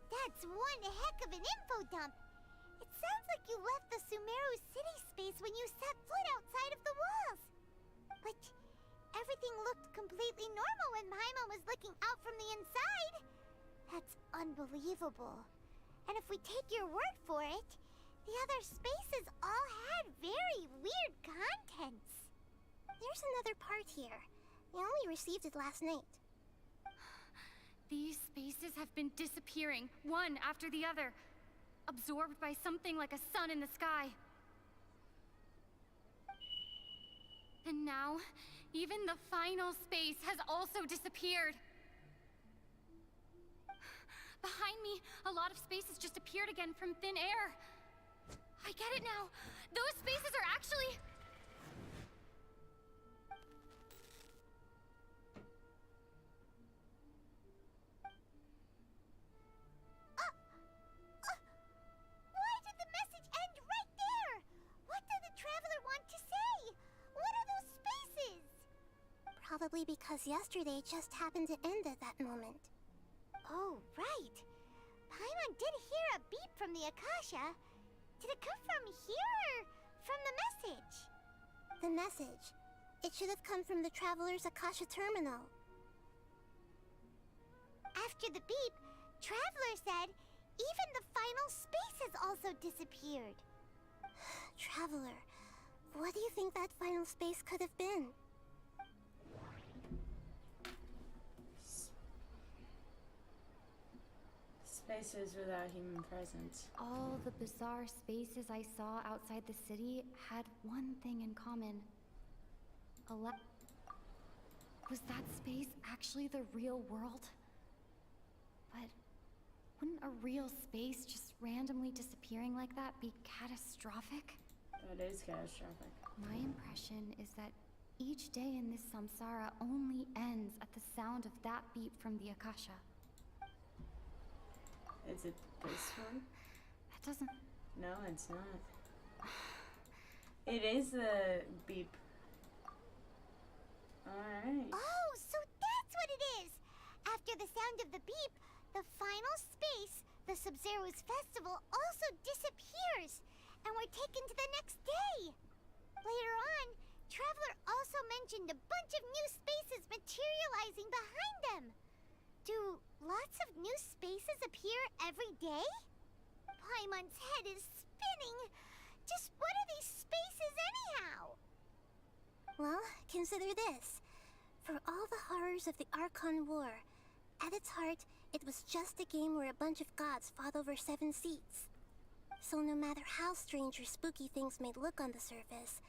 [SPEAKER 2] That's one heck of an info dump. It sounds like you left the Sumeru city space when you set foot outside of the walls. But everything looked completely normal when Paimon was looking out from the inside. That's unbelievable. And if we take your word for it, the other spaces all had very weird contents.
[SPEAKER 8] There's another part here. I only received it last night.
[SPEAKER 6] These spaces have been disappearing, one after the other, absorbed by something like a sun in the sky. And now, even the final space has also disappeared. Behind me, a lot of spaces just appeared again from thin air. I get it now. Those spaces are actually...
[SPEAKER 2] Why did the message end right there? What did the Traveler want to say? What are those spaces?
[SPEAKER 8] Probably because yesterday just happened to end at that moment.
[SPEAKER 2] Oh, right. Paimon did hear a beep from the Akasha. Did it come from here or from the message?
[SPEAKER 8] The message. It should have come from the Traveler's Akasha terminal.
[SPEAKER 2] After the beep, Traveler said even the final space has also disappeared.
[SPEAKER 8] Traveler, what do you think that final space could have been?
[SPEAKER 1] Spaces without human presence.
[SPEAKER 6] All the bizarre spaces I saw outside the city had one thing in common. Was that space actually the real world? But wouldn't a real space just randomly disappearing like that be catastrophic?
[SPEAKER 1] That is catastrophic.
[SPEAKER 6] My impression is that each day in this samsara only ends at the sound of that beep from the Akasha.
[SPEAKER 1] Is it this one?
[SPEAKER 6] That doesn't...
[SPEAKER 1] No, it's not. It is the beep. Alright.
[SPEAKER 2] Oh, so that's what it is! After the sound of the beep, the final space, the Sub-Zero's festival, also disappears, and we're taken to the next day. Later on, Traveler also mentioned a bunch of new spaces materializing behind them. Do lots of new spaces appear every day? Paimon's head is spinning. Just what are these spaces anyhow?
[SPEAKER 8] Well, consider this. For all the horrors of the Archon War, At its heart, it was just a game where a bunch of gods fought over 7 seats. So no matter how strange or spooky things may look on the surface,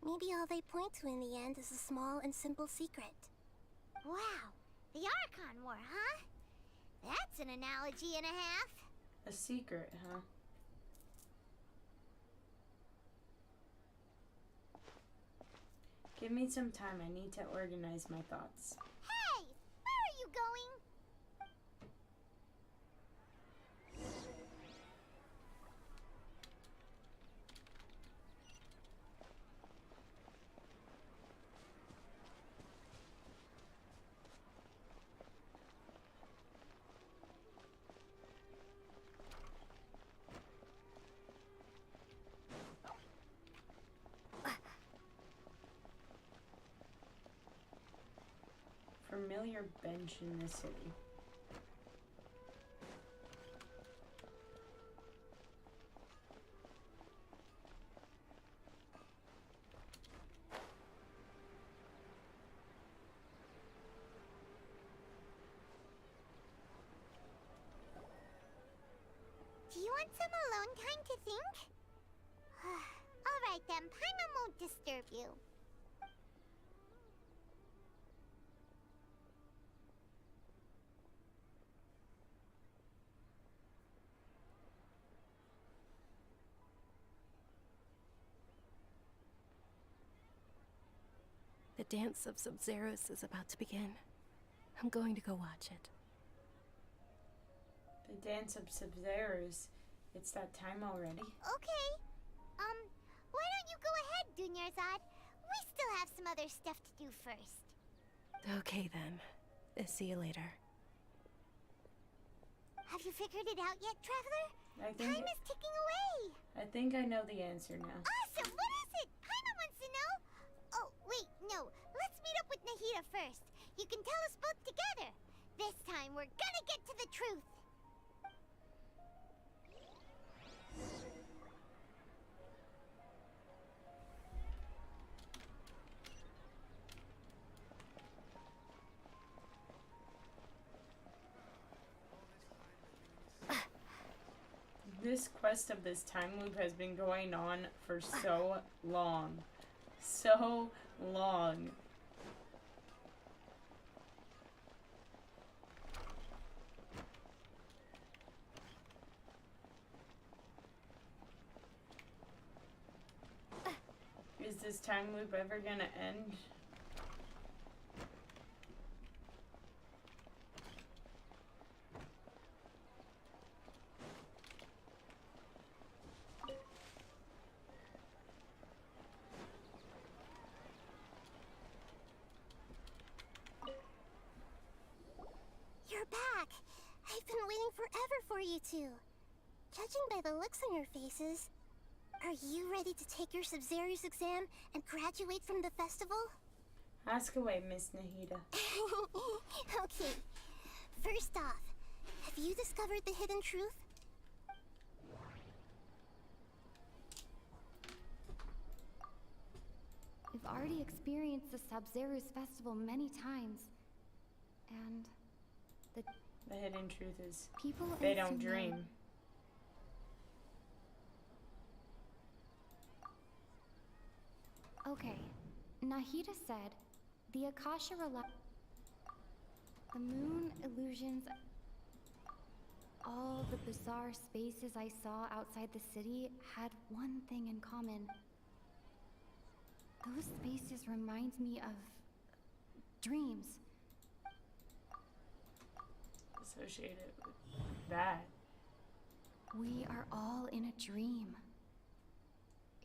[SPEAKER 8] maybe all they point to in the end is a small and simple secret.
[SPEAKER 2] Wow, the Archon War, huh? That's an analogy and a half.
[SPEAKER 1] A secret, huh? Give me some time. I need to organize my thoughts.
[SPEAKER 2] Hey, where are you going?
[SPEAKER 1] Familiar bench in the city.
[SPEAKER 2] Do you want some alone time to think? Alright then, Paimon won't disturb you.
[SPEAKER 7] The dance of Sub-Zeros is about to begin. I'm going to go watch it.
[SPEAKER 1] The dance of Sub-Zeros. It's that time already.
[SPEAKER 2] Okay. Why don't you go ahead, Dunyarzad? We still have some other stuff to do first.
[SPEAKER 7] Okay then. See you later.
[SPEAKER 2] Have you figured it out yet, Traveler?
[SPEAKER 1] Time
[SPEAKER 2] is ticking away.
[SPEAKER 1] I think I know the answer now.
[SPEAKER 2] Awesome! What is it? Paimon wants to know. Oh, wait, no. Let's meet up with Nahida first. You can tell us both together. This time, we're gonna get to the truth.
[SPEAKER 1] This quest of this time loop has been going on for so long. So long. Is this time loop ever gonna end?
[SPEAKER 8] You're back! I've been waiting forever for you two. Judging by the looks on your faces, are you ready to take your Sub-Zero's exam and graduate from the festival?
[SPEAKER 1] Ask away, Miss Nahida.
[SPEAKER 8] Okay. First off, have you discovered the hidden truth?
[SPEAKER 6] We've already experienced the Sub-Zero's festival many times. And
[SPEAKER 1] the hidden truth is
[SPEAKER 6] people
[SPEAKER 1] they
[SPEAKER 6] in
[SPEAKER 1] don't
[SPEAKER 6] Sumeru
[SPEAKER 1] dream.
[SPEAKER 6] Okay, Nahida said the Akasha the moon illusions, all the bizarre spaces I saw outside the city had one thing in common. Those spaces remind me of dreams.
[SPEAKER 1] Associated with that.
[SPEAKER 6] We are all in a dream.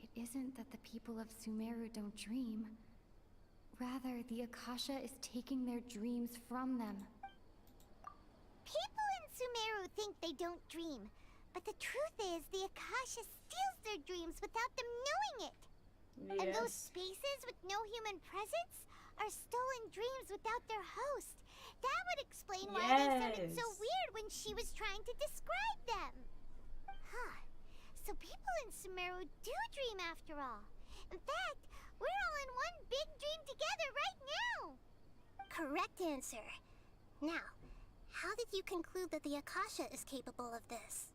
[SPEAKER 6] It isn't that the people of Sumeru don't dream. Rather, the Akasha is taking their dreams from them.
[SPEAKER 2] People in Sumeru think they don't dream, but the truth is the Akasha steals their dreams without them knowing it.
[SPEAKER 1] Yes.
[SPEAKER 2] And those spaces with no human presence are stolen dreams without their host. That would explain why they sounded so weird when she was trying to describe them. Huh. So people in Sumeru do dream after all. In fact, we're all in one big dream together right now.
[SPEAKER 8] Correct answer. Now, How did you conclude that the Akasha is capable of this?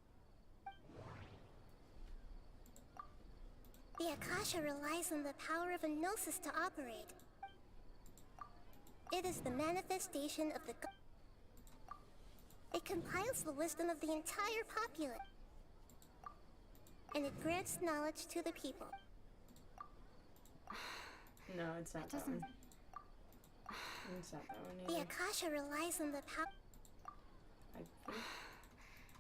[SPEAKER 8] The Akasha relies on the power of a gnosis to operate. It is the manifestation of the It compiles the wisdom of the entire populace. And it grants knowledge to the people.
[SPEAKER 1] No, it's not that one. It's not that one
[SPEAKER 8] The
[SPEAKER 1] either.
[SPEAKER 8] Akasha relies on the power.
[SPEAKER 1] I think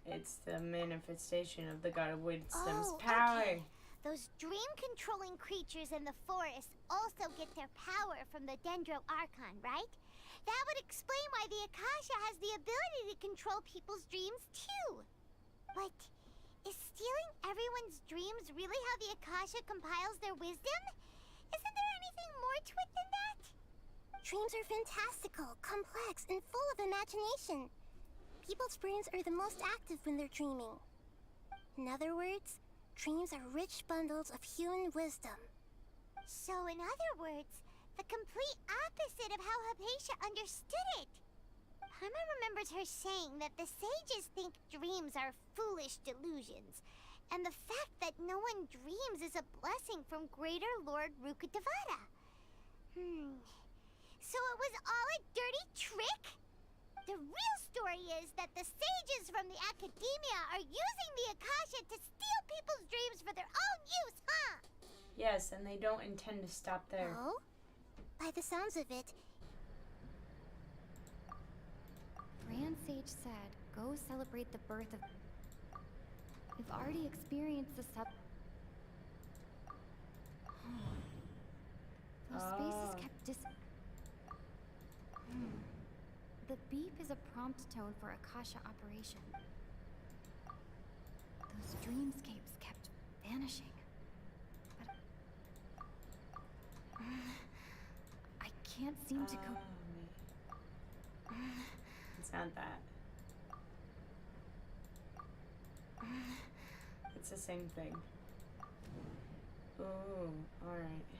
[SPEAKER 1] it's the manifestation of the god of wisdom's
[SPEAKER 2] Oh,
[SPEAKER 1] power.
[SPEAKER 2] okay. Those dream-controlling creatures in the forest also get their power from the Dendro Archon, right? That would explain why the Akasha has the ability to control people's dreams, too. But is stealing everyone's dreams really how the Akasha compiles their wisdom? Isn't there anything more to it than that?
[SPEAKER 8] Dreams are fantastical, complex, and full of imagination. People's brains are the most active when they're dreaming. In other words, dreams are rich bundles of human wisdom.
[SPEAKER 2] So, in other words, the complete opposite of how Hypatia understood it. Paimon remembers her saying that the sages think dreams are foolish delusions, and the fact that no one dreams is a blessing from Greater Lord Rukkhadevata. So it was all a dirty trick? The real story is that the sages from the academia are using the Akasha to steal people's dreams for their own use, huh?
[SPEAKER 1] Yes, and they don't intend to stop there.
[SPEAKER 8] Oh? By the sounds of it,
[SPEAKER 6] Grand Sage said, go celebrate the birth of... We've already experienced the Those spaces
[SPEAKER 1] Oh.
[SPEAKER 6] kept The beep is a prompt tone for Akasha operation. Those dreamscapes kept vanishing. But... I can't seem to go...
[SPEAKER 1] It's not that. It's the same thing. Ooh, alright.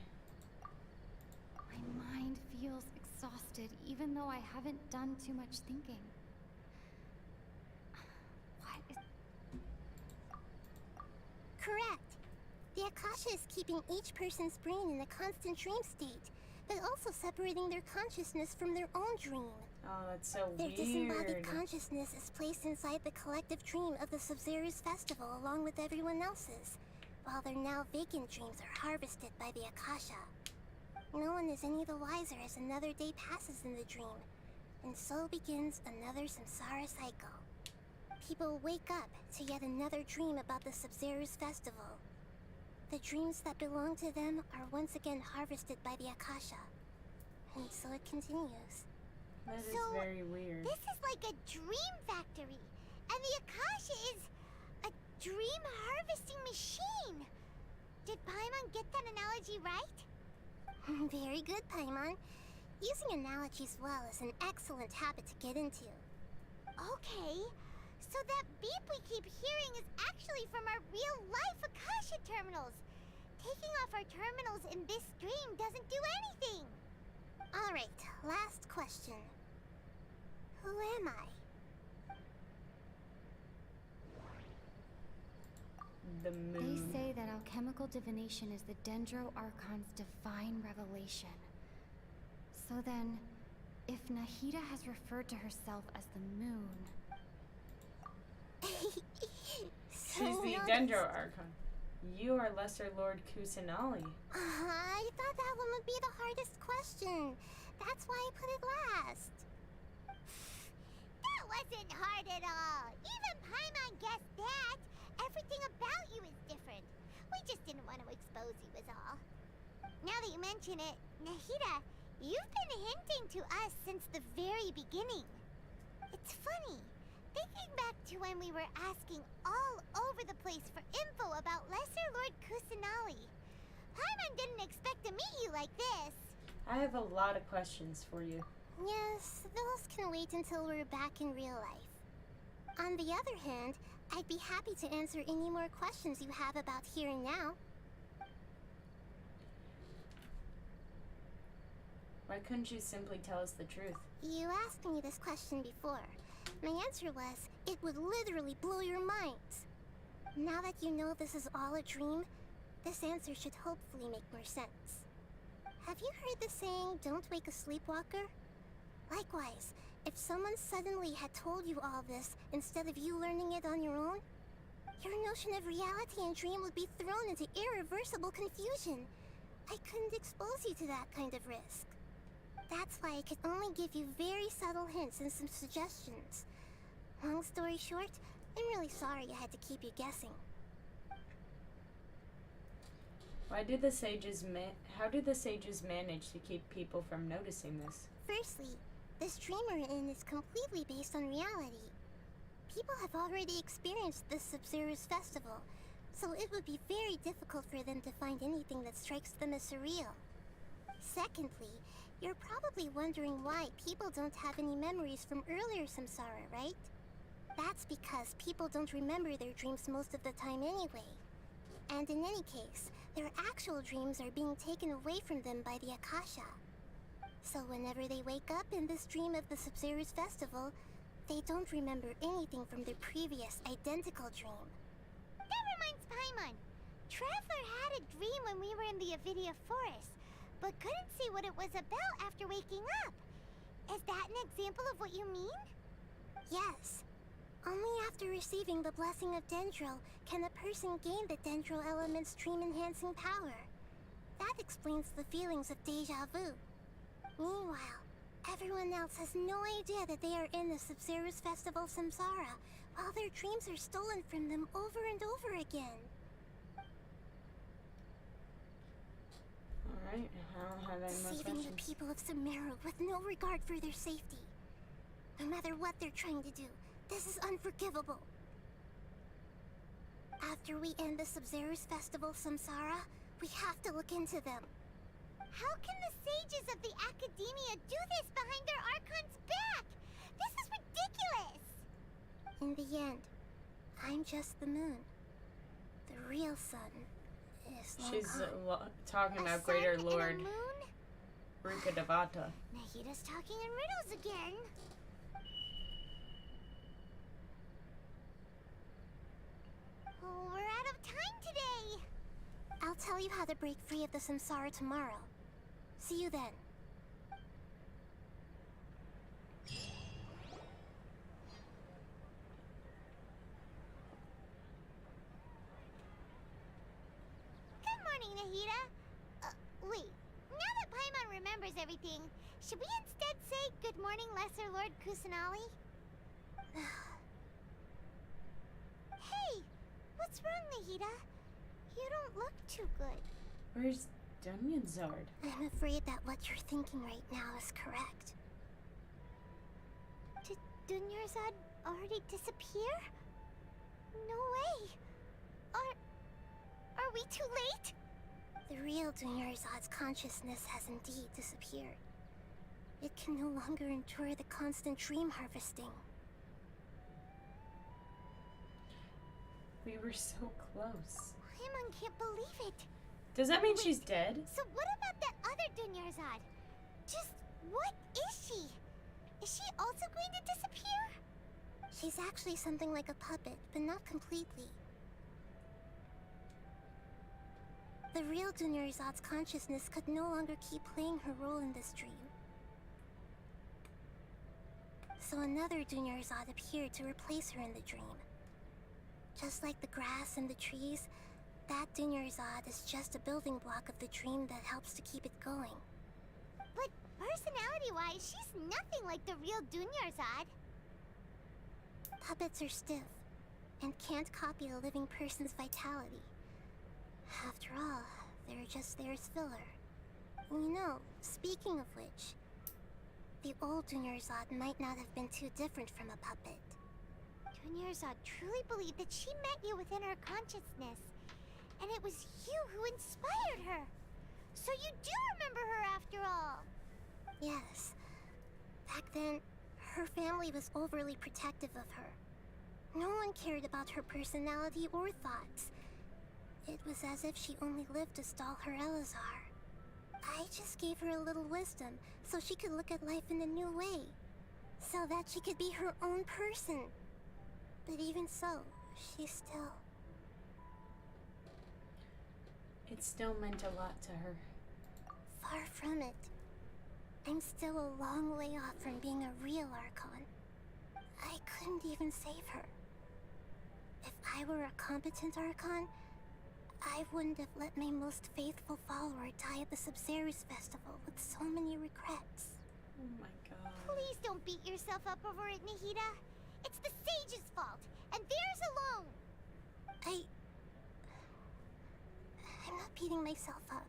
[SPEAKER 6] My mind feels exhausted, even though I haven't done too much thinking. What is...
[SPEAKER 8] correct. The Akasha is keeping each person's brain in a constant dream state, but also separating their consciousness from their own dream.
[SPEAKER 1] Oh, that's so
[SPEAKER 8] Their disembodied
[SPEAKER 1] weird.
[SPEAKER 8] consciousness is placed inside the collective dream of the Sumeru's festival along with everyone else's, while their now vacant dreams are harvested by the Akasha. No one is any the wiser as another day passes in the dream, and so begins another samsara cycle. People wake up to yet another dream about the Sumeru's festival. The dreams that belong to them are once again harvested by the Akasha, and so it continues.
[SPEAKER 1] That is
[SPEAKER 2] So,
[SPEAKER 1] very weird.
[SPEAKER 2] This is like a dream factory, and the Akasha is a dream harvesting machine. Did Paimon get that analogy right?
[SPEAKER 8] Very good, Paimon. Using analogies well is an excellent habit to get into.
[SPEAKER 2] Okay, so that beep we keep hearing is actually from our real-life Akasha terminals. Taking off our terminals in this dream doesn't do anything.
[SPEAKER 8] Alright, last question. Who am I?
[SPEAKER 1] The
[SPEAKER 6] They
[SPEAKER 1] moon.
[SPEAKER 6] say that alchemical divination is the Dendro Archon's divine revelation. So then, if Nahida has referred to herself as the moon...
[SPEAKER 1] She's the Dendro Archon. You are Lesser Lord Kusanali.
[SPEAKER 8] I thought that one would be the hardest question. That's why I put it last.
[SPEAKER 2] That wasn't hard at all. Even Paimon guessed that. Everything about you is different. We just didn't want to expose you is all. Now that you mention it, Nahida, you've been hinting to us since the very beginning. It's funny. Thinking back to when we were asking all over the place for info about Lesser Lord Kusanali. Paimon didn't expect to meet you like this.
[SPEAKER 1] I have a lot of questions for you.
[SPEAKER 8] Yes, those can wait until we're back in real life. On the other hand, I'd be happy to answer any more questions you have about here and now.
[SPEAKER 1] Why couldn't you simply tell us the truth?
[SPEAKER 8] You asked me this question before, My answer was, it would literally blow your minds. Now that you know this is all a dream, this answer should hopefully make more sense. Have you heard the saying, don't wake a sleepwalker? Likewise, if someone suddenly had told you all this instead of you learning it on your own, your notion of reality and dream would be thrown into irreversible confusion. I couldn't expose you to that kind of risk. That's why I could only give you very subtle hints and some suggestions. Long story short, I'm really sorry I had to keep you guessing.
[SPEAKER 1] How do the sages manage to keep people from noticing this?
[SPEAKER 8] Firstly, this dream we're in is completely based on reality. People have already experienced this Sumeru's festival, so it would be very difficult for them to find anything that strikes them as surreal. Secondly, you're probably wondering why people don't have any memories from earlier samsara, right? That's because people don't remember their dreams most of the time anyway. And in any case, their actual dreams are being taken away from them by the Akasha. So whenever they wake up in this dream of the Sumeru's festival, they don't remember anything from their previous identical dream.
[SPEAKER 2] That reminds Paimon. Traveler had a dream when we were in the Avidia forest, but couldn't see what it was about after waking up. Is that an example of what you mean?
[SPEAKER 8] Yes. Only after receiving the blessing of Dendro can a person gain the Dendro element's dream-enhancing power. That explains the feelings of deja vu. Meanwhile, everyone else has no idea that they are in the Sumeru's festival samsara, while their dreams are stolen from them over and over again.
[SPEAKER 1] Alright, I don't have any more
[SPEAKER 8] Deceiving the
[SPEAKER 1] questions.
[SPEAKER 8] people of Sumeru with no regard for their safety. No matter what they're trying to do, this is unforgivable. After we end the Sumeru's festival samsara, we have to look into them.
[SPEAKER 2] How can the sages of the Academia do this behind their Archon's back? This is ridiculous!
[SPEAKER 8] In the end, I'm just the moon. The real sun is long
[SPEAKER 1] She's
[SPEAKER 8] gone.
[SPEAKER 1] talking
[SPEAKER 2] A
[SPEAKER 1] about
[SPEAKER 2] sun
[SPEAKER 1] Greater
[SPEAKER 2] and a
[SPEAKER 1] Lord
[SPEAKER 2] moon?
[SPEAKER 1] Rukadevata.
[SPEAKER 2] Nahida's talking in riddles again. Oh, we're out of time today.
[SPEAKER 8] I'll tell you how to break free of the samsara tomorrow. See you then.
[SPEAKER 2] Good morning, Nahida. Wait. Now that Paimon remembers everything, should we instead say good morning, Lesser Lord Kusanali? Hey! What's wrong, Nahida? You don't look too good.
[SPEAKER 1] Where's Dunyanzard?
[SPEAKER 8] I'm afraid that what you're thinking right now is correct.
[SPEAKER 2] Did Dunyarzad already disappear? No way! Are we too late?
[SPEAKER 8] The real Dunyarzad's consciousness has indeed disappeared. It can no longer endure the constant dream harvesting.
[SPEAKER 1] We were so close.
[SPEAKER 2] Paimon can't believe it.
[SPEAKER 1] Does that mean she's dead?
[SPEAKER 2] So what about that other Dunyarzad? Just what is she? Is she also going to disappear?
[SPEAKER 8] She's actually something like a puppet, but not completely. The real Dunyarzad's consciousness could no longer keep playing her role in this dream. So another Dunyarzad appeared to replace her in the dream. Just like the grass and the trees, that Dunyarzad is just a building block of the dream that helps to keep it going.
[SPEAKER 2] But personality-wise, she's nothing like the real Dunyarzad.
[SPEAKER 8] Puppets are stiff, and can't copy a living person's vitality. After all, they're just there as filler. You know, speaking of which, the old Dunyarzad might not have been too different from a puppet.
[SPEAKER 2] Dunyarzad truly believed that she met you within her consciousness, and it was you who inspired her. So you do remember her after all.
[SPEAKER 8] Yes. Back then, her family was overly protective of her. No one cared about her personality or thoughts. It was as if she only lived to stall her Elazar. I just gave her a little wisdom so she could look at life in a new way. so that she could be her own person. But even so, she's still...
[SPEAKER 1] It still meant a lot to her.
[SPEAKER 8] Far from it. I'm still a long way off from being a real Archon. I couldn't even save her. If I were a competent Archon, I wouldn't have let my most faithful follower die at the Sumeru's festival with so many regrets.
[SPEAKER 1] Oh my god.
[SPEAKER 2] Please don't beat yourself up over it, Nahida. It's the sage's fault, and theirs alone.
[SPEAKER 8] I'm not beating myself up.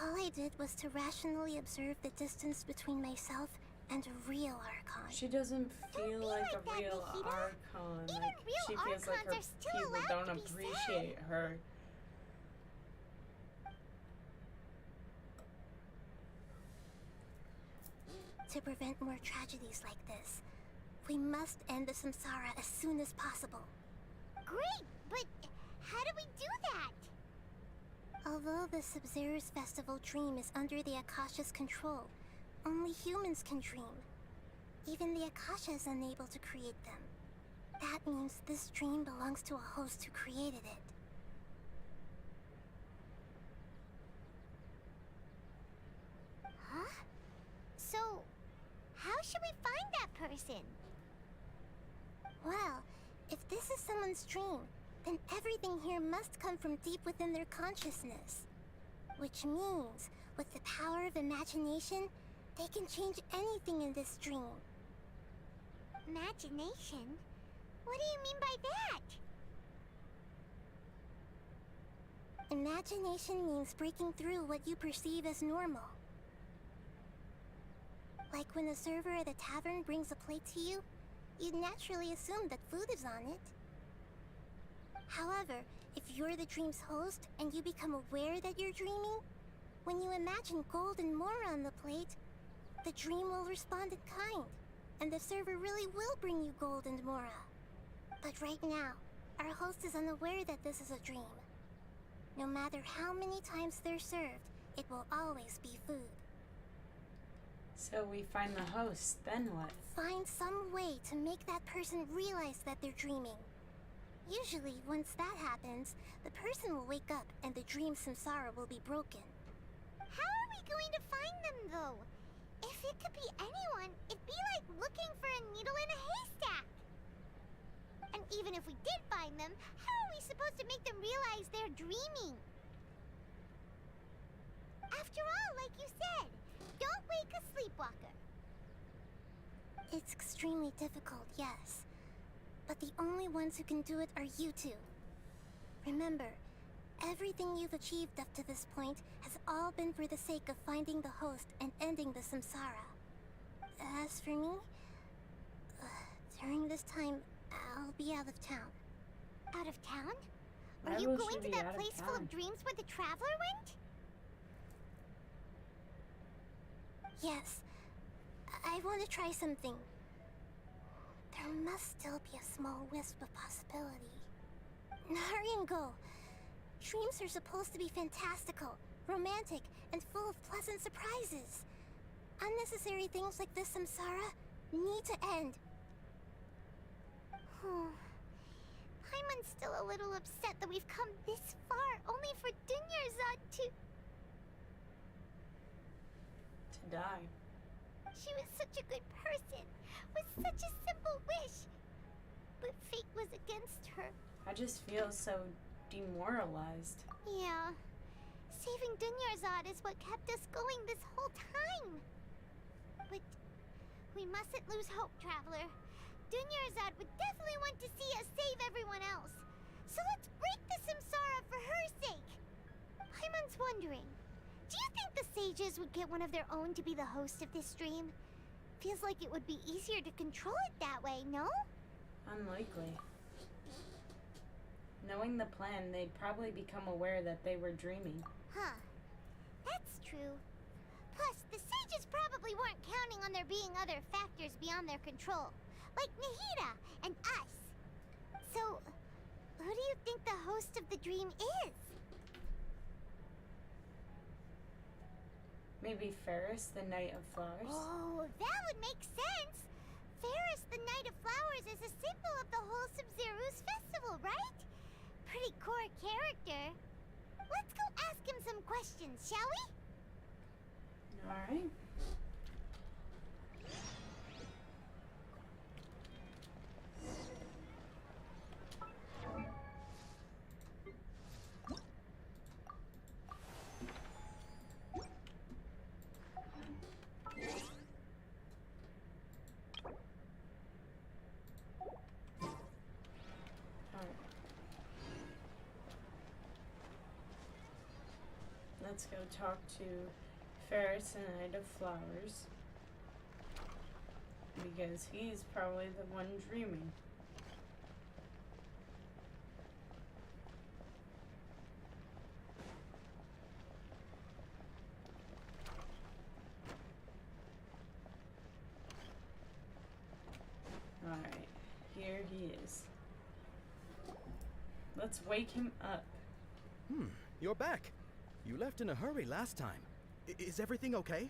[SPEAKER 8] All I did was to rationally observe the distance between myself and a real Archon.
[SPEAKER 1] She doesn't feel like a
[SPEAKER 2] that,
[SPEAKER 1] real
[SPEAKER 2] Nahida.
[SPEAKER 1] Archon.
[SPEAKER 2] Even
[SPEAKER 1] Like,
[SPEAKER 2] real
[SPEAKER 1] she feels like
[SPEAKER 2] Archons
[SPEAKER 1] her
[SPEAKER 2] are still
[SPEAKER 1] people
[SPEAKER 2] allowed
[SPEAKER 1] don't
[SPEAKER 2] to be
[SPEAKER 1] appreciate her.
[SPEAKER 8] To prevent more tragedies like this, we must end the samsara as soon as possible.
[SPEAKER 2] Great, but how do we do that?
[SPEAKER 8] Although the Sumeru's festival dream is under the Akasha's control, only humans can dream. Even the Akasha is unable to create them. That means this dream belongs to a host who created it.
[SPEAKER 2] Huh? So, how should we find that person?
[SPEAKER 8] Well, if this is someone's dream, then everything here must come from deep within their consciousness. Which means, with the power of imagination, they can change anything in this dream.
[SPEAKER 2] Imagination? What do you mean by that?
[SPEAKER 8] Imagination means breaking through what you perceive as normal. Like when a server at a tavern brings a plate to you, you'd naturally assume that food is on it. However, if you're the dream's host and you become aware that you're dreaming, when you imagine gold and more on the plate, the dream will respond in kind, and the server really will bring you gold and mora. But right now, our host is unaware that this is a dream. No matter how many times they're served, it will always be food.
[SPEAKER 1] So we find the host, then what?
[SPEAKER 8] Find some way to make that person realize that they're dreaming. Usually, once that happens, the person will wake up and the dream samsara will be broken.
[SPEAKER 2] How are we going to find them, though? If it could be anyone, it'd be like looking for a needle in a haystack. And even if we did find them, how are we supposed to make them realize they're dreaming? After all, like you said, don't wake a sleepwalker.
[SPEAKER 8] It's extremely difficult, yes. But the only ones who can do it are you two. Remember, everything you've achieved up to this point has all been for the sake of finding the host and ending the samsara. As for me, during this time, I'll be out of town.
[SPEAKER 2] Out of town?
[SPEAKER 1] Why
[SPEAKER 2] Are you
[SPEAKER 1] will
[SPEAKER 2] going
[SPEAKER 1] she
[SPEAKER 2] to
[SPEAKER 1] be out
[SPEAKER 2] that
[SPEAKER 1] of
[SPEAKER 2] place full
[SPEAKER 1] town?
[SPEAKER 2] of dreams where the traveler went?
[SPEAKER 8] Yes, I want to try something. There must still be a small wisp of possibility. Hurry and go. Dreams are supposed to be fantastical, romantic, and full of pleasant surprises. Unnecessary things like this samsara need to end.
[SPEAKER 2] Paimon's still a little upset that we've come this far only for Dunyarzad to
[SPEAKER 1] die.
[SPEAKER 2] She was such a good person, with such a simple wish. But fate was against her.
[SPEAKER 1] I just feel so demoralized.
[SPEAKER 2] Yeah. Saving Dunyarzad is what kept us going this whole time. But we mustn't lose hope, Traveler. Dunyarzad would definitely want to see us save everyone else. So let's break the samsara for her sake. Paimon's wondering, do you think the sages would get one of their own to be the host of this dream? Feels like it would be easier to control it that way, no?
[SPEAKER 1] Unlikely. Knowing the plan, they'd probably become aware that they were dreaming.
[SPEAKER 2] Huh. That's true. Plus, the sages probably weren't counting on there being other factors beyond their control, like Nahida and us. So, who do you think the host of the dream is?
[SPEAKER 1] Maybe Ferris, the Knight of Flowers?
[SPEAKER 2] Oh, that would make sense. Ferris, the Knight of Flowers, is a symbol of the whole Sumeru's festival, right? Pretty core character. Let's go ask him some questions, shall we?
[SPEAKER 1] Alright. Let's go talk to Ferris and Knight of Flowers. Because he's probably the one dreaming. Alright, here he is. Let's wake him up.
[SPEAKER 13] You're back. You left in a hurry last time. Is everything okay?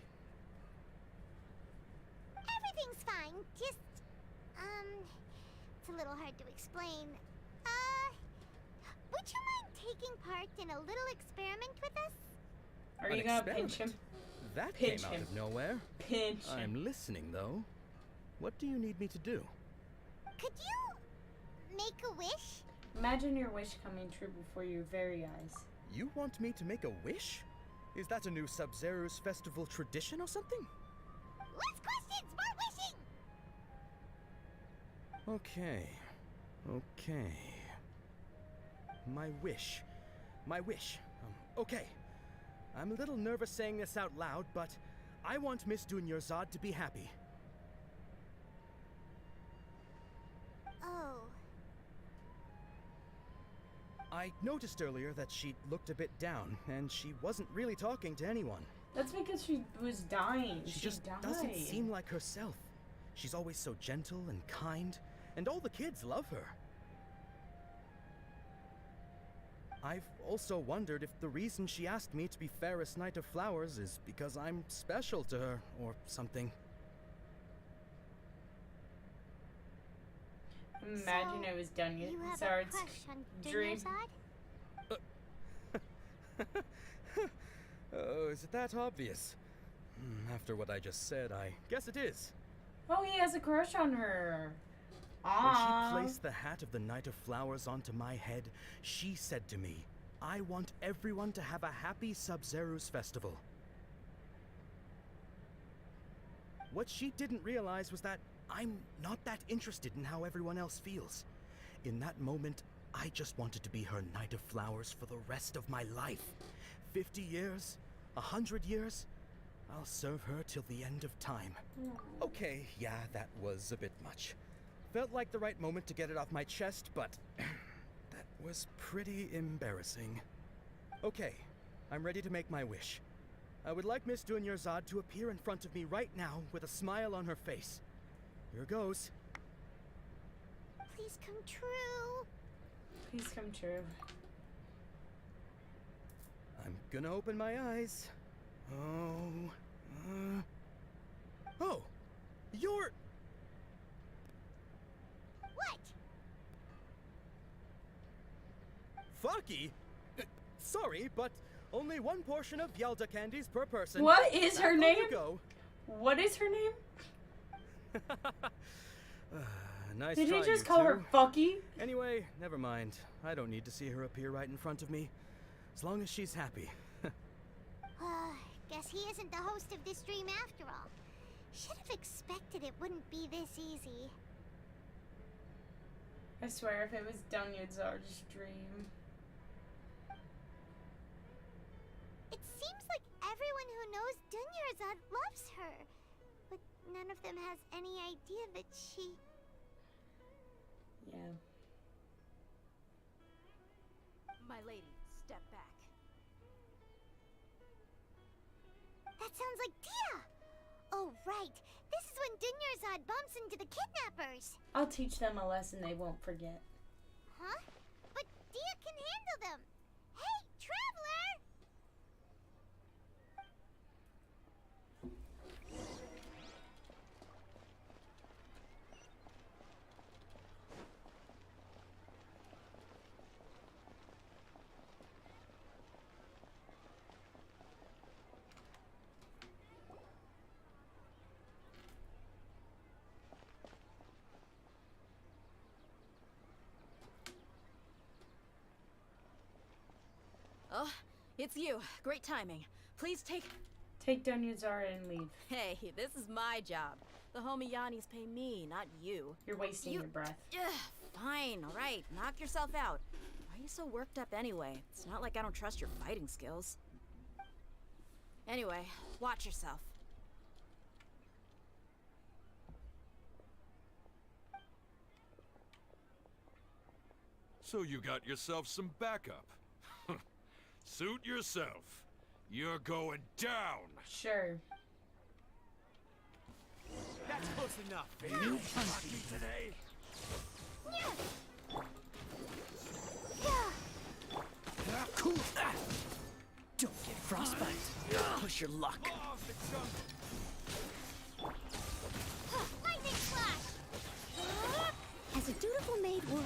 [SPEAKER 2] Everything's fine. Just, it's a little hard to explain. Would you mind taking part in a little experiment with us?
[SPEAKER 1] Are you gonna pinch him?
[SPEAKER 13] That
[SPEAKER 1] Pinch
[SPEAKER 13] came out
[SPEAKER 1] him.
[SPEAKER 13] of nowhere.
[SPEAKER 1] Pinch him.
[SPEAKER 13] I'm listening, though. What do you need me to do?
[SPEAKER 2] Could you make a wish?
[SPEAKER 1] Imagine your wish coming true before your very eyes.
[SPEAKER 13] You want me to make a wish? Is that a new Sub-Zero's festival tradition or something?
[SPEAKER 2] Less questions, more wishing!
[SPEAKER 13] Okay. Okay. My wish. My wish. Okay. I'm a little nervous saying this out loud, but I want Miss Dunyarzad to be happy.
[SPEAKER 2] Oh.
[SPEAKER 13] I noticed earlier that she looked a bit down, and she wasn't really talking to anyone.
[SPEAKER 1] That's because she was dying.
[SPEAKER 13] She
[SPEAKER 1] She
[SPEAKER 13] just
[SPEAKER 1] died.
[SPEAKER 13] doesn't seem like herself. She's always so gentle and kind, and all the kids love her. I've also wondered if the reason she asked me to be Ferris Knight of Flowers is because I'm special to her, or something.
[SPEAKER 1] Imagine
[SPEAKER 2] So,
[SPEAKER 1] it was done yet.
[SPEAKER 2] You have
[SPEAKER 1] Zard's
[SPEAKER 2] a crush on
[SPEAKER 1] dream.
[SPEAKER 2] Dunyarzad?
[SPEAKER 13] Oh, is it that obvious? After what I just said, I guess it is.
[SPEAKER 1] Oh, he has a crush on her.
[SPEAKER 13] When
[SPEAKER 1] Aww.
[SPEAKER 13] she placed the hat of the Knight of Flowers onto my head, she said to me, I want everyone to have a happy Sub-Zero's festival. What she didn't realize was that I'm not that interested in how everyone else feels. In that moment, I just wanted to be her Knight of Flowers for the rest of my life. 50 years? 100 years? I'll serve her till the end of time. Okay, yeah, that was a bit much. Felt like the right moment to get it off my chest, but that was pretty embarrassing. Okay, I'm ready to make my wish. I would like Miss Dunyarzad to appear in front of me right now with a smile on her face. Here goes.
[SPEAKER 2] Please come true.
[SPEAKER 1] Please come true.
[SPEAKER 13] I'm gonna open my eyes. Oh, you're...
[SPEAKER 2] What?
[SPEAKER 13] Fucky? Sorry, but only one portion of Yalda candies per person.
[SPEAKER 1] What is her
[SPEAKER 13] Back
[SPEAKER 1] name?
[SPEAKER 13] you go.
[SPEAKER 1] What is her name?
[SPEAKER 13] Nice
[SPEAKER 1] Did
[SPEAKER 13] try,
[SPEAKER 1] he just
[SPEAKER 13] you
[SPEAKER 1] call her
[SPEAKER 13] two.
[SPEAKER 1] Fucky?
[SPEAKER 13] Anyway, never mind. I don't need to see her appear right in front of me. As long as she's happy.
[SPEAKER 2] Guess he isn't the host of this dream after all. Should have expected it wouldn't be this easy.
[SPEAKER 1] I swear if it was Dunyarzad's dream.
[SPEAKER 2] It seems like everyone who knows Dunyarzad loves her. But none of them has any idea that she...
[SPEAKER 1] Yeah.
[SPEAKER 5] My lady, step back.
[SPEAKER 2] That sounds like Dia! Oh, right. This is when Dunyarzad bumps into the kidnappers.
[SPEAKER 1] I'll teach them a lesson they won't forget.
[SPEAKER 2] Huh? But Dia can handle them. Hey, traveler!
[SPEAKER 5] Oh, it's you. Great timing. Please take...
[SPEAKER 1] Take Donya Zara and leave.
[SPEAKER 5] Hey, this is my job. The homie Yanni's pay me, not you.
[SPEAKER 1] You're wasting your breath.
[SPEAKER 5] Fine, alright. Knock yourself out. Why are you so worked up anyway? It's not like I don't trust your fighting skills. Anyway, watch yourself.
[SPEAKER 14] So you got yourself some backup. Suit yourself. You're going down.
[SPEAKER 1] Sure.
[SPEAKER 4] That's close enough.
[SPEAKER 3] You punched me today.
[SPEAKER 4] Cool. Don't get frostbite. Push your luck.
[SPEAKER 2] Lightning flash!
[SPEAKER 8] As a dutiful maid would.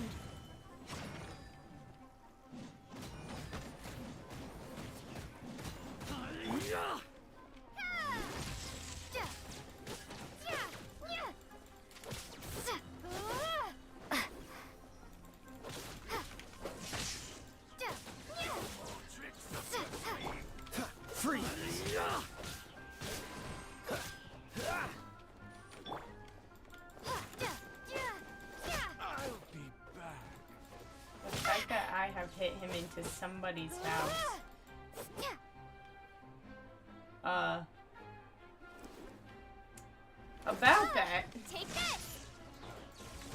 [SPEAKER 4] Freeze.
[SPEAKER 3] I'll be back.
[SPEAKER 1] The fact that I have hit him into somebody's house. About that,
[SPEAKER 2] Take this!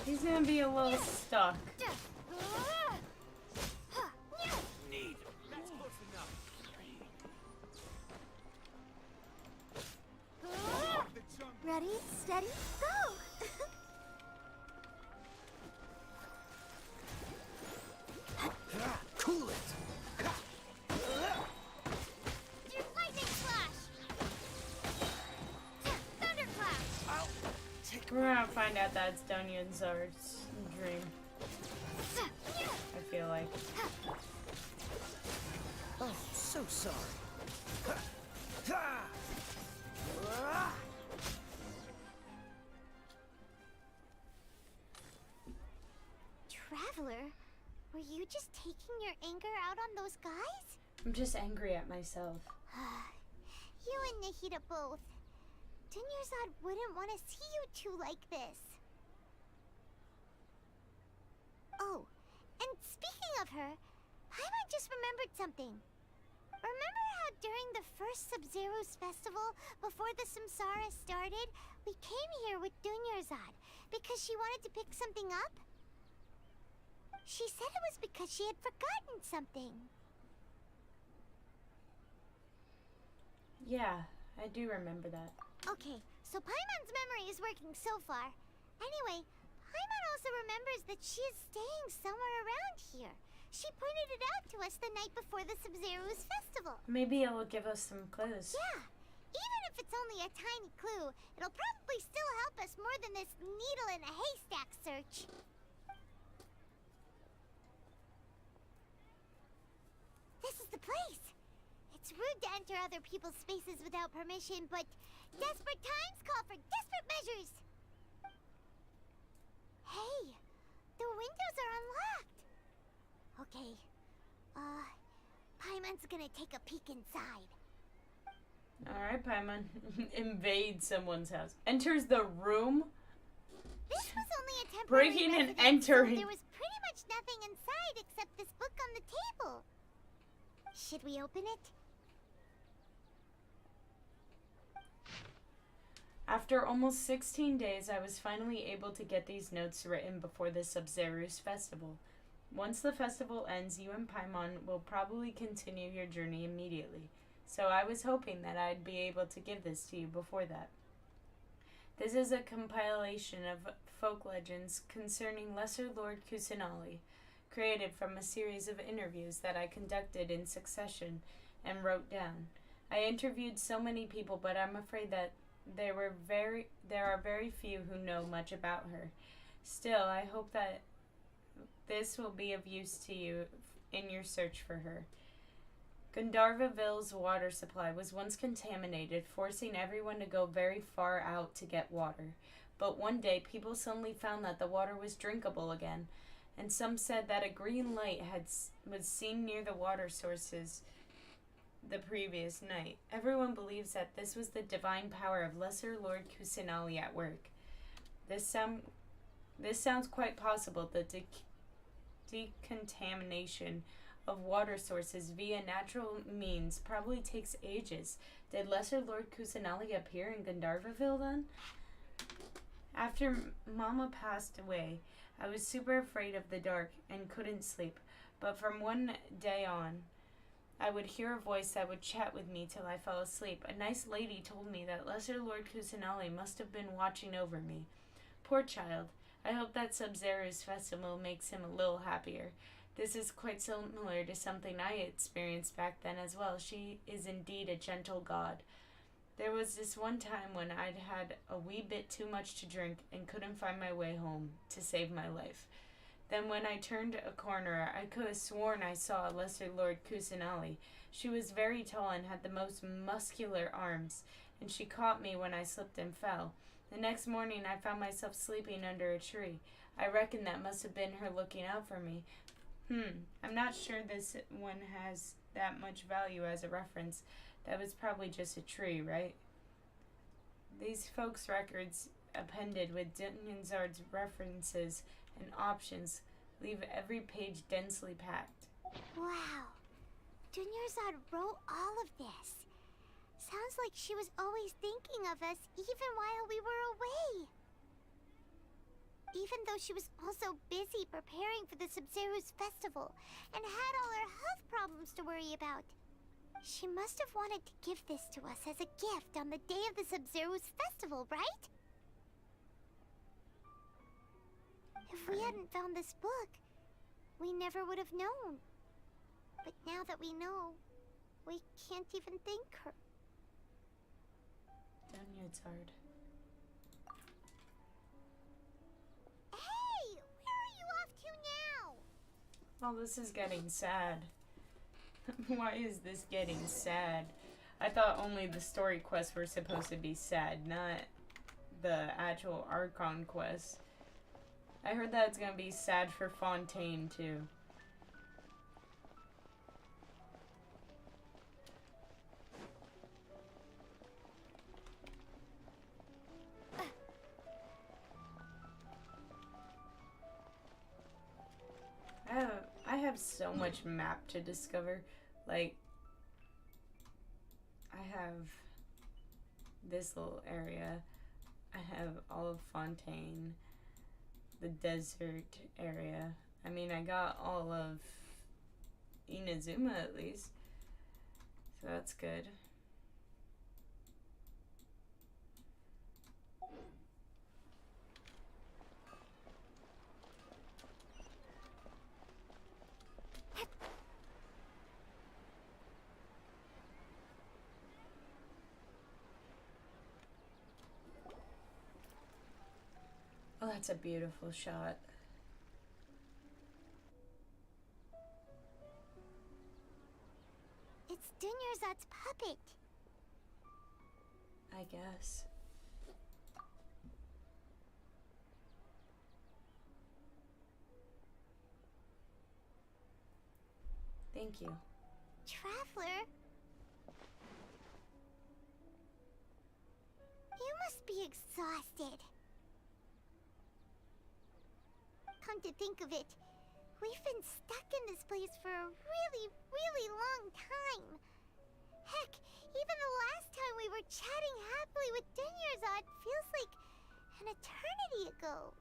[SPEAKER 1] he's gonna be a little stuck.
[SPEAKER 4] Need. That's close enough.
[SPEAKER 8] Ready, steady, go!
[SPEAKER 4] Cool it.
[SPEAKER 2] Lightning flash! Thunderclap!
[SPEAKER 1] We're gonna find out that's Donya Zara's dream. I feel like.
[SPEAKER 4] Oh, so sorry.
[SPEAKER 2] Traveler, were you just taking your anger out on those guys?
[SPEAKER 1] I'm just angry at myself.
[SPEAKER 2] You and Nahida both. Dunyarzad wouldn't want to see you two like this. Oh, and speaking of her, Paimon just remembered something. Remember how during the first Sub-Zero's festival, before the Samsara started, we came here with Dunyarzad because she wanted to pick something up? She said it was because she had forgotten something.
[SPEAKER 1] Yeah, I do remember that.
[SPEAKER 2] Okay, so Paimon's memory is working so far. Anyway, Paimon also remembers that she is staying somewhere around here. She pointed it out to us the night before the Sub-Zero's festival.
[SPEAKER 1] Maybe it'll give us some clues.
[SPEAKER 2] Yeah, even if it's only a tiny clue, it'll probably still help us more than this needle in a haystack search. This is the place. It's rude to enter other people's spaces without permission, but desperate times call for desperate measures. Hey, the windows are unlocked. Okay, Paimon's gonna take a peek inside.
[SPEAKER 1] Alright, Paimon. Invade someone's house. Enters the room.
[SPEAKER 2] This was only a temporary
[SPEAKER 1] Breaking and
[SPEAKER 2] residence, so
[SPEAKER 1] entering.
[SPEAKER 2] there was pretty much nothing inside except this book on the table. Should we open it?
[SPEAKER 1] After almost 16 days, I was finally able to get these notes written before the Sub-Zero's festival. Once the festival ends, you and Paimon will probably continue your journey immediately. So I was hoping that I'd be able to give this to you before that. This is a compilation of folk legends concerning Lesser Lord Kusanali, created from a series of interviews that I conducted in succession and wrote down. I interviewed so many people, but I'm afraid that there are very few who know much about her. Still, I hope that this will be of use to you in your search for her. Gandharvaville's water supply was once contaminated, forcing everyone to go very far out to get water. But one day, people suddenly found that the water was drinkable again. and some said that a green light was seen near the water sources the previous night. Everyone believes that this was the divine power of Lesser Lord Kusanali at work. This sounds quite possible. The decontamination of water sources via natural means probably takes ages. Did Lesser Lord Kusanali appear in Gandharvaville then? After Mama passed away, I was super afraid of the dark and couldn't sleep, but from one day on, I would hear a voice that would chat with me till I fell asleep. A nice lady told me that Lesser Lord Kusanali must have been watching over me. Poor child. I hope that Sub-Zero's festival makes him a little happier. This is quite similar to something I experienced back then as well. She is indeed a gentle god. There was this one time when I'd had a wee bit too much to drink and couldn't find my way home to save my life. Then when I turned a corner, I could have sworn I saw Lesser Lord Kusanali. She was very tall and had the most muscular arms, and she caught me when I slipped and fell. The next morning I found myself sleeping under a tree. I reckon that must have been her looking out for me. I'm not sure this one has that much value as a reference. That was probably just a tree, right? These folks' records appended with Dunyanzard's references and options leave every page densely packed.
[SPEAKER 2] Wow. Dunyarzad wrote all of this. Sounds like she was always thinking of us even while we were away. Even though she was also busy preparing for the Sub-Zero's festival and had all her health problems to worry about. She must have wanted to give this to us as a gift on the day of the Sub-Zero's festival, right? If we hadn't found this book, we never would have known. But now that we know, we can't even thank her.
[SPEAKER 1] Dunyanzard.
[SPEAKER 2] Hey! Where are you off to now?
[SPEAKER 1] Oh, this is getting sad. Why is this getting sad? I thought only the story quests were supposed to be sad, not the actual Archon quests. I heard that it's gonna be sad for Fontaine too. I have so much map to discover. Like, I have this little area. I have all of Fontaine, the desert area. I mean, I got all of Inazuma at least, so that's good. Oh, that's a beautiful shot.
[SPEAKER 2] It's Dunyarzad's puppet.
[SPEAKER 1] I guess. Thank you.
[SPEAKER 2] Traveler? You must be exhausted. Come to think of it, we've been stuck in this place for a really, really long time. Heck, even the last time we were chatting happily with Dunyarzad feels like an eternity ago.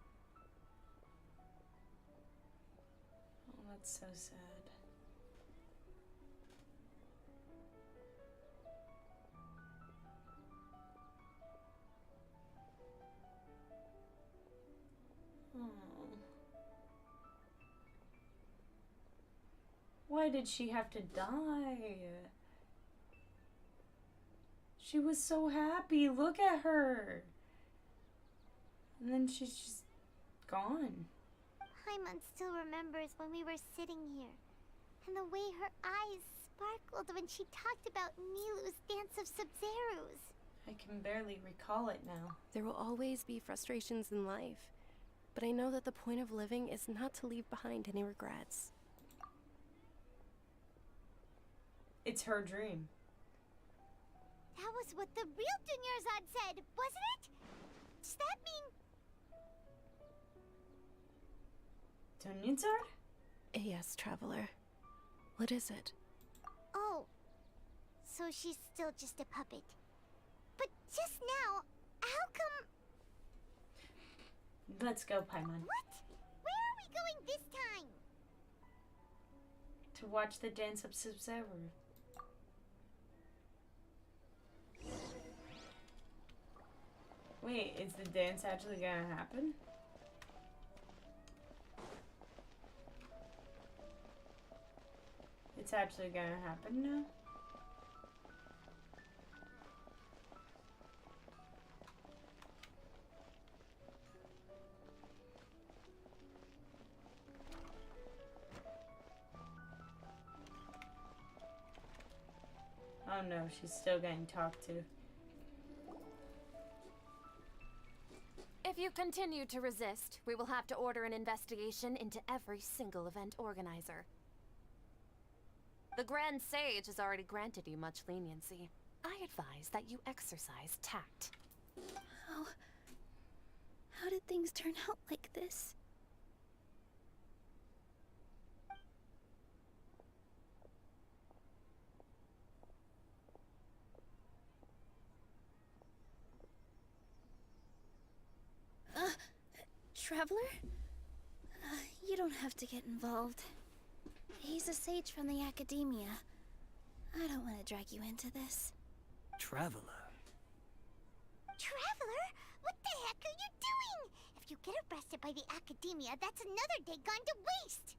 [SPEAKER 1] Oh, that's so sad. Why did she have to die? She was so happy. Look at her. And then she's just gone.
[SPEAKER 2] Paimon still remembers when we were sitting here, and the way her eyes sparkled when she talked about Nilou's dance of Sub-Zeros.
[SPEAKER 1] I can barely recall it now.
[SPEAKER 7] There will always be frustrations in life. but I know that the point of living is not to leave behind any regrets.
[SPEAKER 1] It's her dream.
[SPEAKER 2] That was what the real Dunyarzad said, wasn't it? Does that mean...
[SPEAKER 1] Dunyarzad?
[SPEAKER 7] Yes, Traveler. What is it?
[SPEAKER 2] Oh, so she's still just a puppet. But just now, how come...
[SPEAKER 1] Let's go, Paimon.
[SPEAKER 2] What? Where are we going this time?
[SPEAKER 1] To watch the dance of Sumeru. Wait, is the dance actually gonna happen? It's actually gonna happen now? Oh no, she's still getting talked to.
[SPEAKER 15] If you continue to resist, we will have to order an investigation into every single event organizer. The Grand Sage has already granted you much leniency. I advise that you exercise tact.
[SPEAKER 7] How did things turn out like this? Traveler? You don't have to get involved. He's a sage from the academia. I don't want to drag you into this.
[SPEAKER 13] Traveler?
[SPEAKER 2] Traveler? What the heck are you doing? If you get arrested by the academia, that's another day gone to waste!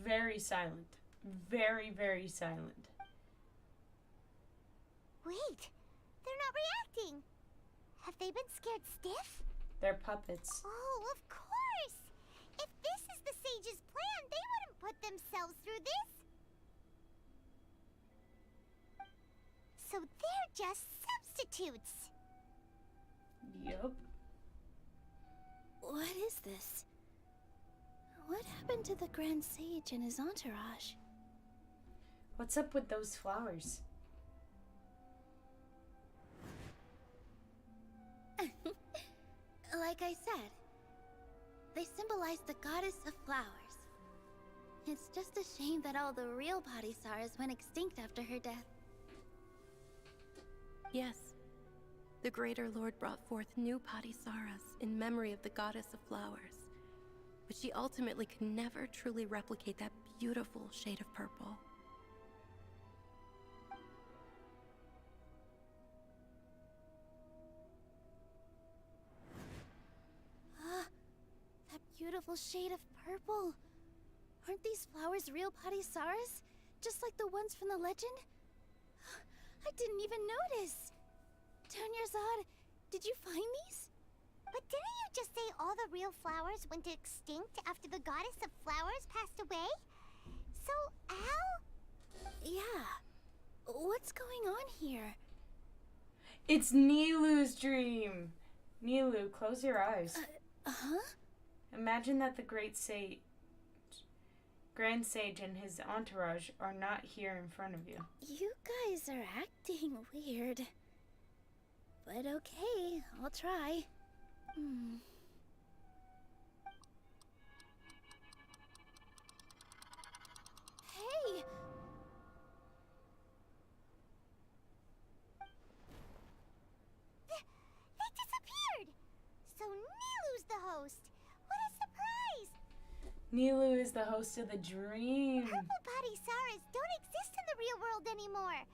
[SPEAKER 1] Very silent. Very, very silent.
[SPEAKER 2] Wait, they're not reacting. Have they been scared stiff?
[SPEAKER 1] They're puppets.
[SPEAKER 2] Oh, of course! If this is the sage's plan, they wouldn't put themselves through this. So they're just substitutes.
[SPEAKER 1] Yup.
[SPEAKER 7] What is this? What happened to the Grand Sage and his entourage?
[SPEAKER 1] What's up with those flowers?
[SPEAKER 7] Like I said, they symbolize the goddess of flowers. It's just a shame that all the real Padisaras went extinct after her death. Yes, the Greater Lord brought forth new Padisaras in memory of the goddess of flowers, but she ultimately could never truly replicate that beautiful shade of purple. That beautiful shade of purple. Aren't these flowers real Padisaras? Just like the ones from the legend? I didn't even notice. Dunyarzad, did you find these?
[SPEAKER 2] But didn't you just say all the real flowers went extinct after the goddess of flowers passed away? So, how?
[SPEAKER 7] Yeah. What's going on here?
[SPEAKER 1] It's Nilu's dream. Nilu, close your eyes.
[SPEAKER 7] Huh?
[SPEAKER 1] Imagine that the Grand Sage and his entourage are not here in front of you.
[SPEAKER 7] You guys are acting weird. But okay, I'll try. Hey!
[SPEAKER 2] They disappeared! So Nilu's the host. What a surprise!
[SPEAKER 1] Nilu is the host of the dream.
[SPEAKER 2] Purple Padisaras don't exist in the real world anymore.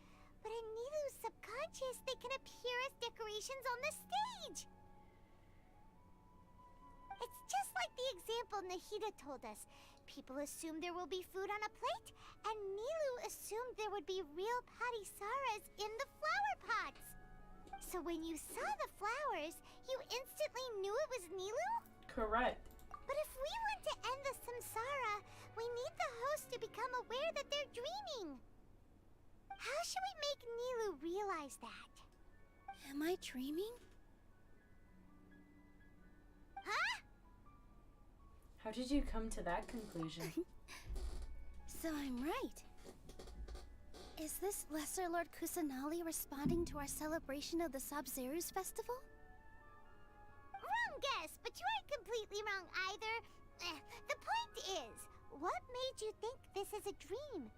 [SPEAKER 2] But in Nilu's subconscious, they can appear as decorations on the stage. It's just like the example Nahida told us. People assumed there will be food on a plate, and Nilu assumed there would be real Padisaras in the flower pots. So when you saw the flowers, you instantly knew it was Nilu?
[SPEAKER 1] Correct.
[SPEAKER 2] But if we want to end the samsara, we need the host to become aware that they're dreaming. How should we make Nilu realize that?
[SPEAKER 7] Am I dreaming?
[SPEAKER 2] Huh?
[SPEAKER 1] How did you come to that conclusion?
[SPEAKER 7] So I'm right. Is this Lesser Lord Kusanali responding to our celebration of the Sabzeruz festival?
[SPEAKER 2] Wrong guess, but you aren't completely wrong either. The point is, what made you think this is a dream?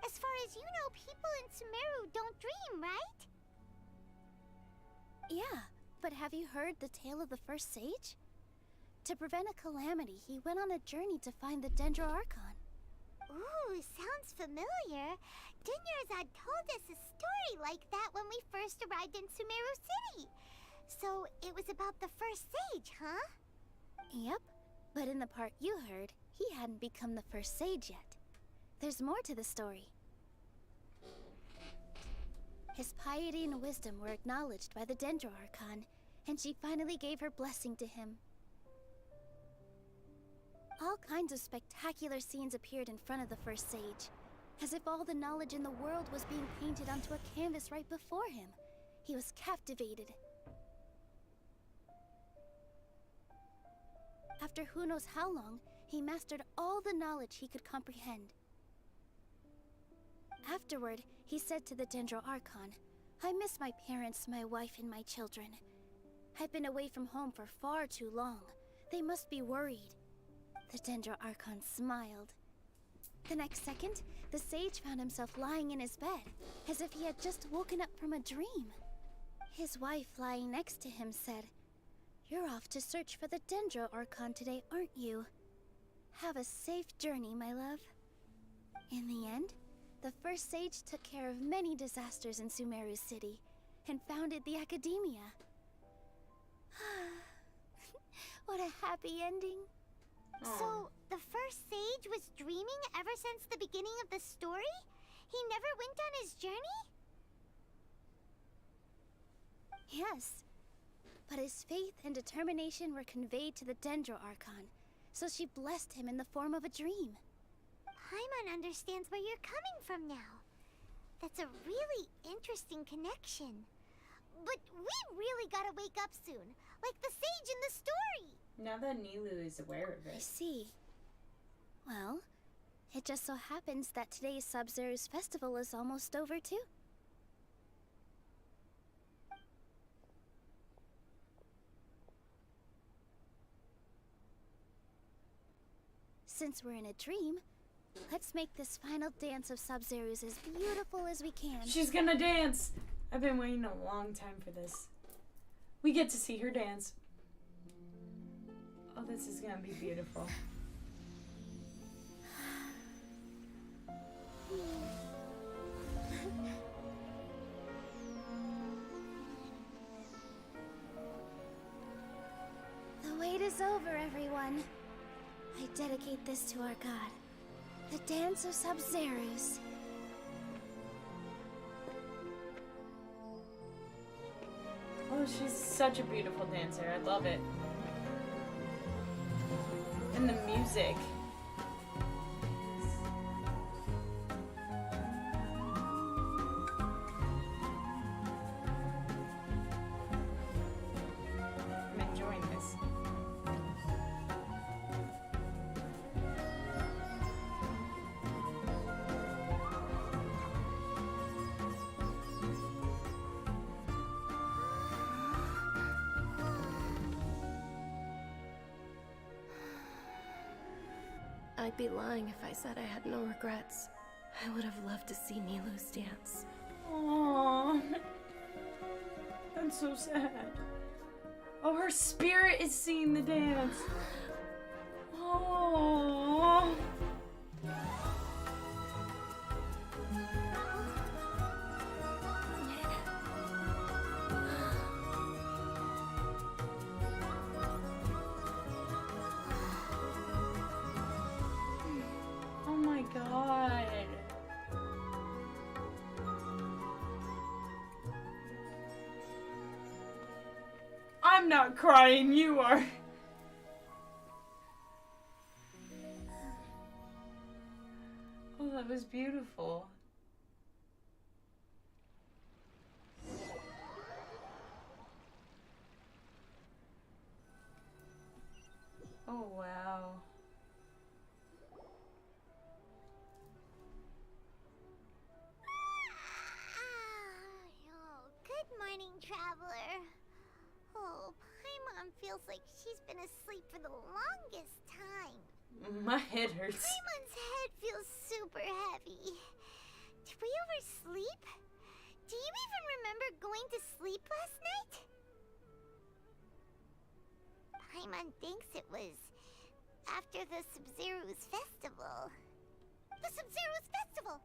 [SPEAKER 2] As far as you know, people in Sumeru don't dream, right?
[SPEAKER 7] Yeah, but have you heard the tale of the first sage? To prevent a calamity, he went on a journey to find the Dendro Archon.
[SPEAKER 2] Ooh, sounds familiar. Dunyarzad told us a story like that when we first arrived in Sumeru City. So it was about the first sage, huh?
[SPEAKER 7] Yep, but in the part you heard, he hadn't become the first sage yet. There's more to the story. His piety and wisdom were acknowledged by the Dendro Archon, and she finally gave her blessing to him. All kinds of spectacular scenes appeared in front of the first sage, as if all the knowledge in the world was being painted onto a canvas right before him. He was captivated. After who knows how long, he mastered all the knowledge he could comprehend. Afterward, he said to the Dendro Archon, "I miss my parents, my wife, and my children. I've been away from home for far too long. They must be worried." The Dendro Archon smiled. The next second, the sage found himself lying in his bed, as if he had just woken up from a dream. His wife, lying next to him, said, "You're off to search for the Dendro Archon today, aren't you? Have a safe journey, my love." In the end, the first sage took care of many disasters in Sumeru City, and founded the Academia. What a happy ending.
[SPEAKER 2] So, the first sage was dreaming ever since the beginning of the story? He never went on his journey?
[SPEAKER 7] Yes, but his faith and determination were conveyed to the Dendro Archon, so she blessed him in the form of a dream.
[SPEAKER 2] Paimon understands where you're coming from now. That's a really interesting connection. But we really gotta wake up soon, like the sage in the story.
[SPEAKER 1] Now that Nilu is aware of it.
[SPEAKER 7] I see. Well, it just so happens that today's Sabzeruz festival is almost over too. Since we're in a dream, let's make this final dance of Sabzeruz as beautiful as we can.
[SPEAKER 1] She's gonna dance! I've been waiting a long time for this. We get to see her dance. Oh, this is gonna be beautiful.
[SPEAKER 7] The wait is over, everyone. I dedicate this to our god, the dance of Sabzeruz.
[SPEAKER 1] Oh, she's such a beautiful dancer. I love it. And the music. I'm enjoying this.
[SPEAKER 16] I'd be lying if I said I had no regrets. I would have loved to see Nilu's dance.
[SPEAKER 1] Aww. That's so sad. Oh, her spirit is seeing the dance. Aww. Oh my god. I'm not crying, you are. Oh, that was beautiful. Oh, wow.
[SPEAKER 2] Oh, good morning, traveler. Oh, Paimon feels like she's been asleep for the longest time.
[SPEAKER 1] My head hurts.
[SPEAKER 2] Paimon's head feels super heavy. Did we oversleep? Do you even remember going to sleep last night? Paimon thinks it was after the Sumeru's festival. The Sumeru's festival!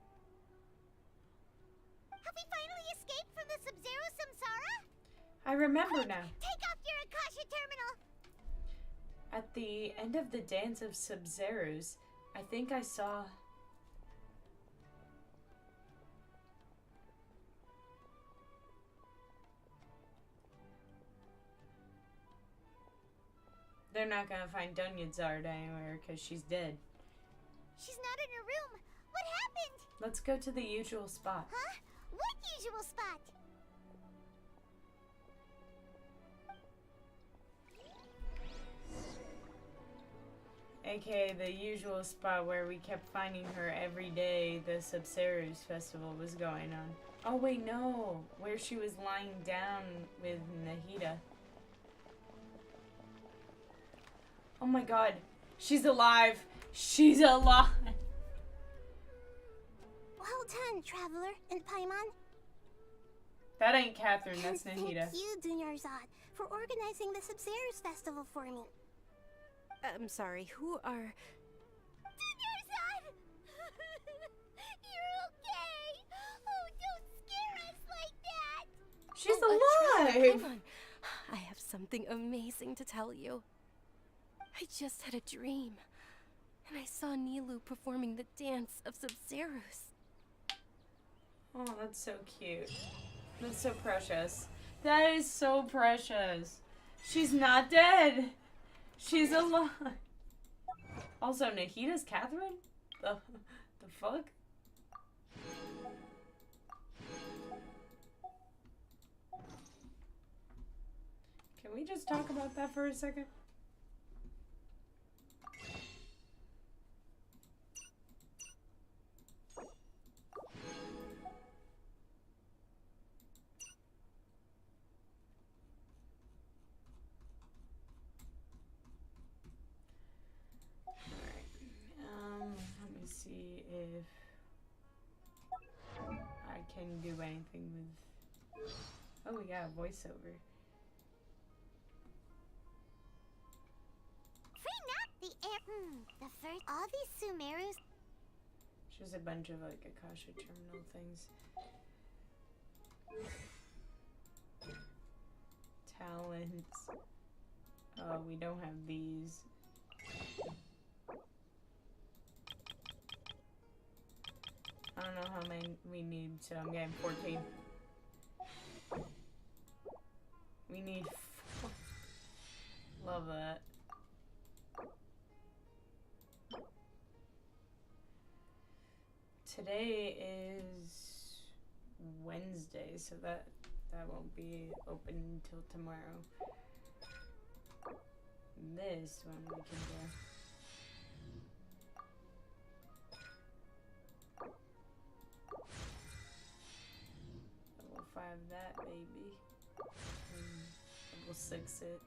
[SPEAKER 2] Have we finally escaped from the Sumeru samsara?
[SPEAKER 1] I remember now.
[SPEAKER 2] Take off your Akasha terminal!
[SPEAKER 1] At the end of the Dance of Sub-Zerus, I think I saw... They're not gonna find Dunya Zard anywhere because she's dead.
[SPEAKER 2] She's not in her room. What happened?
[SPEAKER 1] Let's go to the usual spot.
[SPEAKER 2] Huh? What usual spot?
[SPEAKER 1] AKA the usual spot where we kept finding her every day the Sub-Zerus festival was going on. Oh wait, no. Where she was lying down with Nahida. Oh my god. She's alive. She's alive.
[SPEAKER 8] Well done, Traveler and Paimon.
[SPEAKER 1] That ain't Catherine, that's
[SPEAKER 8] And
[SPEAKER 1] Nahida.
[SPEAKER 8] thank you, Dunyarzad, for organizing the Sub-Zerus festival for me.
[SPEAKER 16] I'm sorry, who are...
[SPEAKER 2] Dunyarzad! You're okay! Oh, don't scare us like that!
[SPEAKER 1] She's
[SPEAKER 16] Traveler
[SPEAKER 1] alive!
[SPEAKER 16] Paimon, I have something amazing to tell you. I just had a dream, and I saw Nilou performing the dance of Sub-Zerus.
[SPEAKER 1] Oh, that's so cute. That's so precious. That is so precious. She's not dead. She's alive. Also, Nahida's Catherine? The fuck? Can we just talk about that for a second? Let me see if I can do anything with... Oh, we got a voiceover.
[SPEAKER 2] Free up the air. The first. All these Sumerus.
[SPEAKER 1] Just a bunch of like Akasha terminal things. Talents. Oh, we don't have these. I don't know how many we need, so I'm getting 14. We need 4. Love that. Today is Wednesday, so that won't be open until tomorrow. This one we can do. Level 5 that baby. Level 6 it.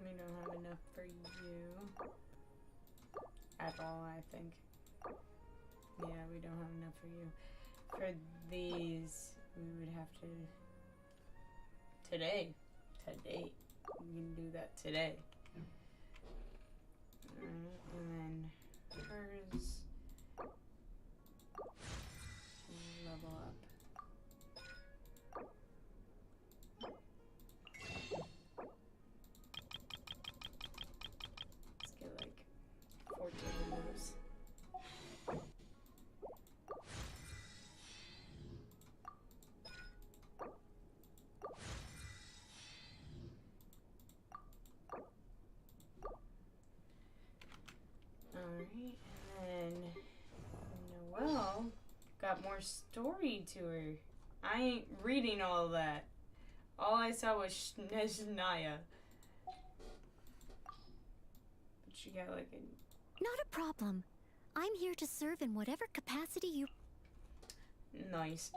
[SPEAKER 1] We don't have enough for you at all, I think. Yeah, we don't have enough for you. For these, we would have to... Today. We can do that today. And then hers... Level up. Let's get like 14 of those. lot more story to her. I ain't reading all that. All I saw was Snezhnaya. But she got like a...
[SPEAKER 2] Not a problem. I'm here to serve in whatever capacity you...
[SPEAKER 1] Nice.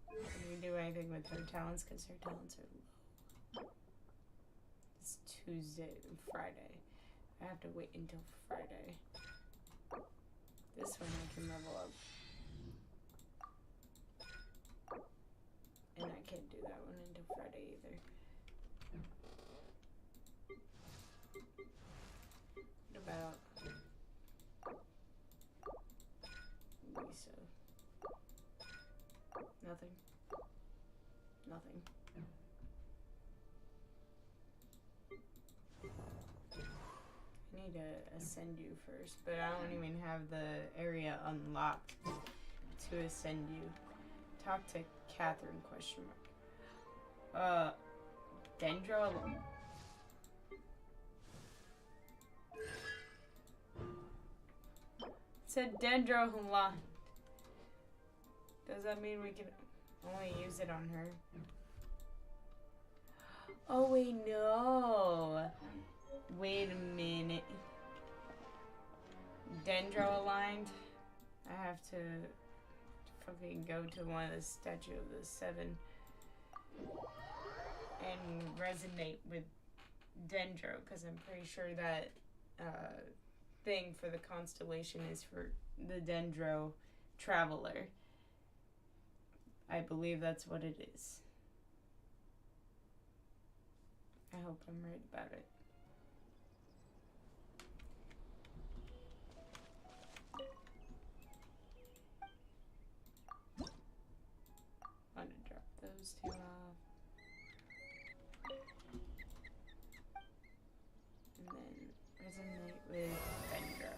[SPEAKER 1] Can we do anything with her talents? Because her talents are low. It's Friday. I have to wait until Friday. This one I can level up. And I can't do that one until Friday either. What about Lisa? Nothing. Nothing. I need to ascend you first, but I don't even have the area unlocked to ascend you. Talk to Catherine, question mark. Dendro. It said Dendro unlocked. Does that mean we can only use it on her? Oh wait, no. Wait a minute. Dendro aligned. I have to fucking go to one of the Statue of the Seven and resonate with Dendro, because I'm pretty sure that thing for the constellation is for the Dendro Traveler. I believe that's what it is. I hope I'm right about it. I'm gonna drop those two off. And then resonate with Dendro.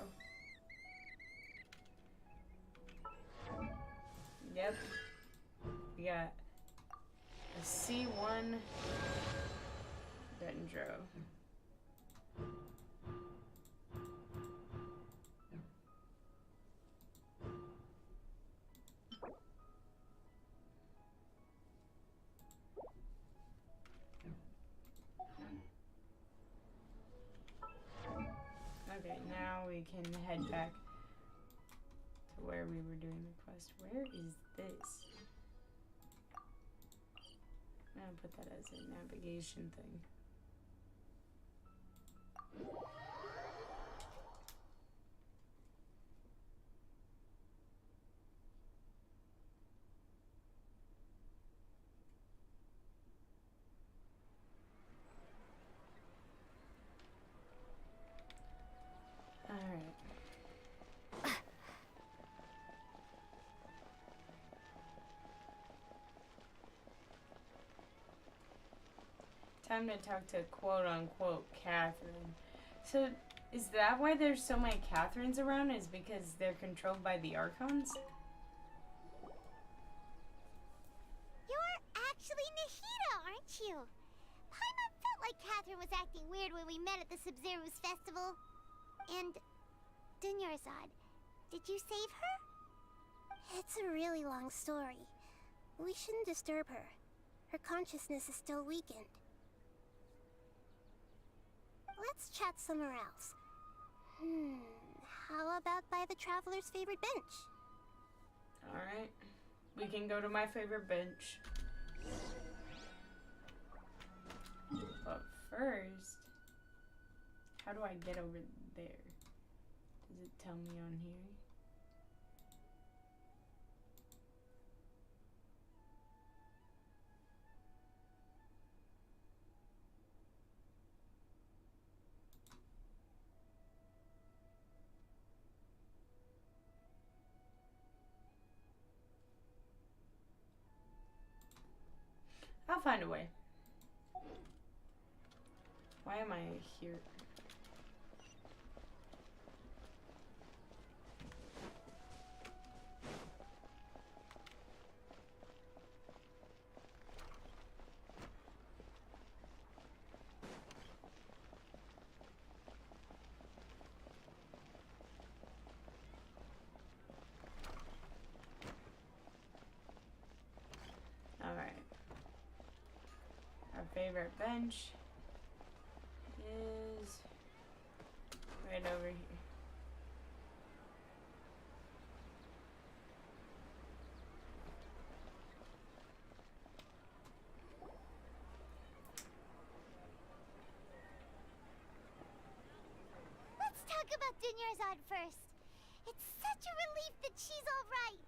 [SPEAKER 1] Yep. We got a C1 Dendro. Okay, now we can head back to where we were doing the quest. Where is this? I'm gonna put that as a navigation thing. Alright. Time to talk to quote-unquote Catherine. So, is that why there's so many Catherines around? Is because they're controlled by the Archons?
[SPEAKER 2] You're actually Nahida, aren't you? Paimon felt like Catherine was acting weird when we met at the Sumeru's festival. And Dunyarzad, did you save her?
[SPEAKER 8] It's a really long story. We shouldn't disturb her. Her consciousness is still weakened. Let's chat somewhere else. How about by the Traveler's favorite bench?
[SPEAKER 1] Alright. We can go to my favorite bench. But first, how do I get over there? Does it tell me on here? I'll find a way. Why am I here? favorite bench is right over here.
[SPEAKER 2] Let's talk about Dunyarzad first. It's such a relief that she's all right.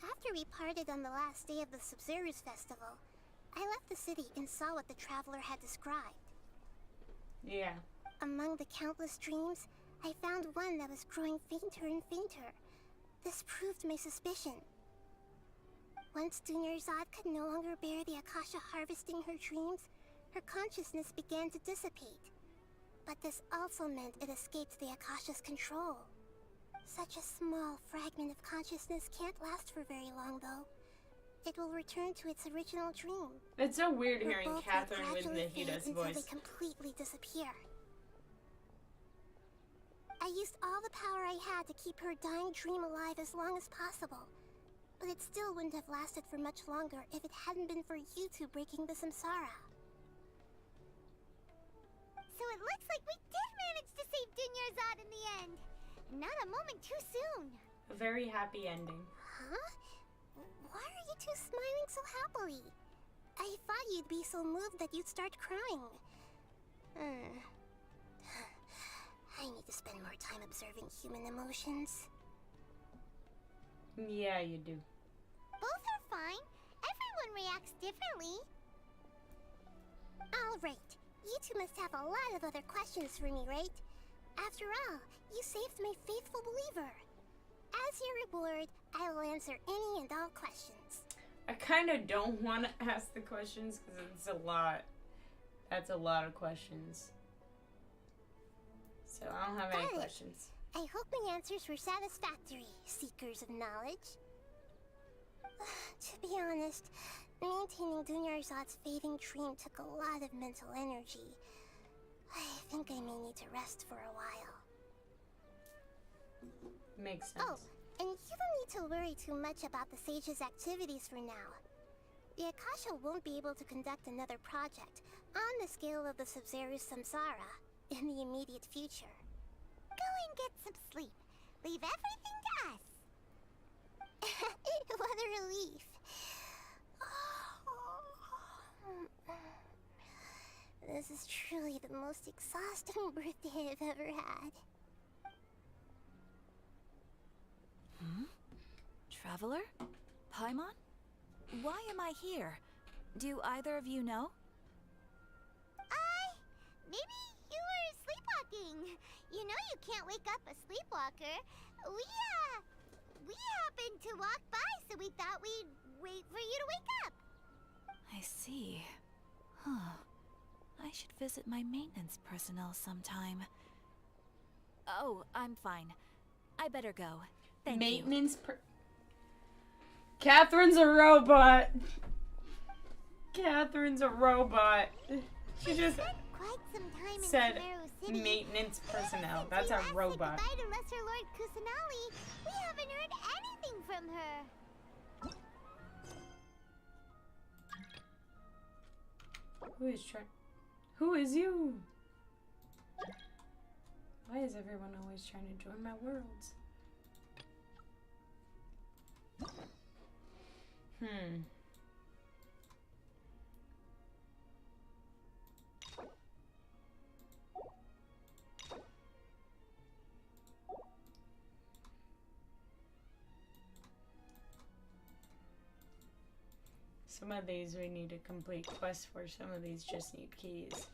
[SPEAKER 8] After we parted on the last day of the Sumeru's festival, I left the city and saw what the traveler had described.
[SPEAKER 1] Yeah.
[SPEAKER 8] Among the countless dreams, I found one that was growing fainter and fainter. This proved my suspicion. Once Dunyarzad could no longer bear the Akasha harvesting her dreams, her consciousness began to dissipate. But this also meant it escaped the Akasha's control. Such a small fragment of consciousness can't last for very long, though. It will return to its original dream.
[SPEAKER 1] It's so weird
[SPEAKER 8] Her
[SPEAKER 1] hearing
[SPEAKER 8] both will
[SPEAKER 1] Catherine with
[SPEAKER 8] gradually
[SPEAKER 1] Nahida's
[SPEAKER 8] fade until
[SPEAKER 1] voice.
[SPEAKER 8] they completely disappear. I used all the power I had to keep her dying dream alive as long as possible. But it still wouldn't have lasted for much longer if it hadn't been for you two breaking the samsara.
[SPEAKER 2] So it looks like we did manage to save Dunyarzad in the end. Not a moment too soon.
[SPEAKER 1] A very happy ending.
[SPEAKER 8] Huh? Why are you two smiling so happily? I thought you'd be so moved that you'd start crying. I need to spend more time observing human emotions.
[SPEAKER 1] Yeah, you do.
[SPEAKER 2] Both are fine. Everyone reacts differently.
[SPEAKER 8] Alright, you two must have a lot of other questions for me, right? After all, you saved my faithful believer. As your reward, I will answer any and all questions.
[SPEAKER 1] I kind of don't want to ask the questions because it's a lot. That's a lot of questions. So I don't have any questions.
[SPEAKER 8] I hope my answers were satisfactory, seekers of knowledge. To be honest, maintaining Dunyarzad's fading dream took a lot of mental energy. I think I may need to rest for a while.
[SPEAKER 1] Makes sense.
[SPEAKER 8] Oh, and you don't need to worry too much about the Sage's activities for now. The Akasha won't be able to conduct another project on the scale of the Sumeru's samsara in the immediate future.
[SPEAKER 2] Go and get some sleep. Leave everything to us.
[SPEAKER 8] What a relief. This is truly the most exhausting birthday I've ever had.
[SPEAKER 17] Traveler? Paimon? Why am I here? Do either of you know?
[SPEAKER 2] Maybe you were sleepwalking. You know you can't wake up a sleepwalker. We happened to walk by, so we thought we'd wait for you to wake up.
[SPEAKER 17] I see. Huh. I should visit my maintenance personnel sometime. Oh, I'm fine. I better go. Thank
[SPEAKER 1] Maintenance Catherine's a robot. Catherine's a robot. She just
[SPEAKER 2] Quite some time in
[SPEAKER 1] said
[SPEAKER 2] Sumeru City.
[SPEAKER 1] maintenance personnel. That's a robot.
[SPEAKER 2] Goodbye to Lesser Lord Kusanali. We haven't heard anything from her.
[SPEAKER 1] Who is you? Why is everyone always trying to join my worlds? Some of these we need to complete quests for, some of these just need keys.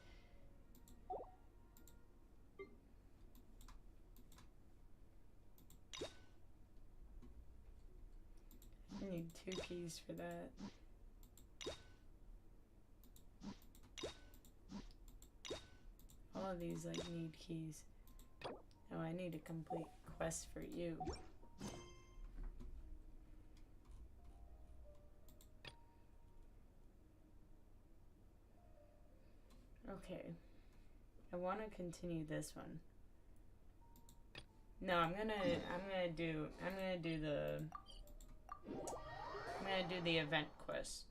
[SPEAKER 1] I need 2 keys for that. All of these like need keys. Oh, I need to complete quests for you. Okay. I want to continue this one. No, I'm gonna do the event quest.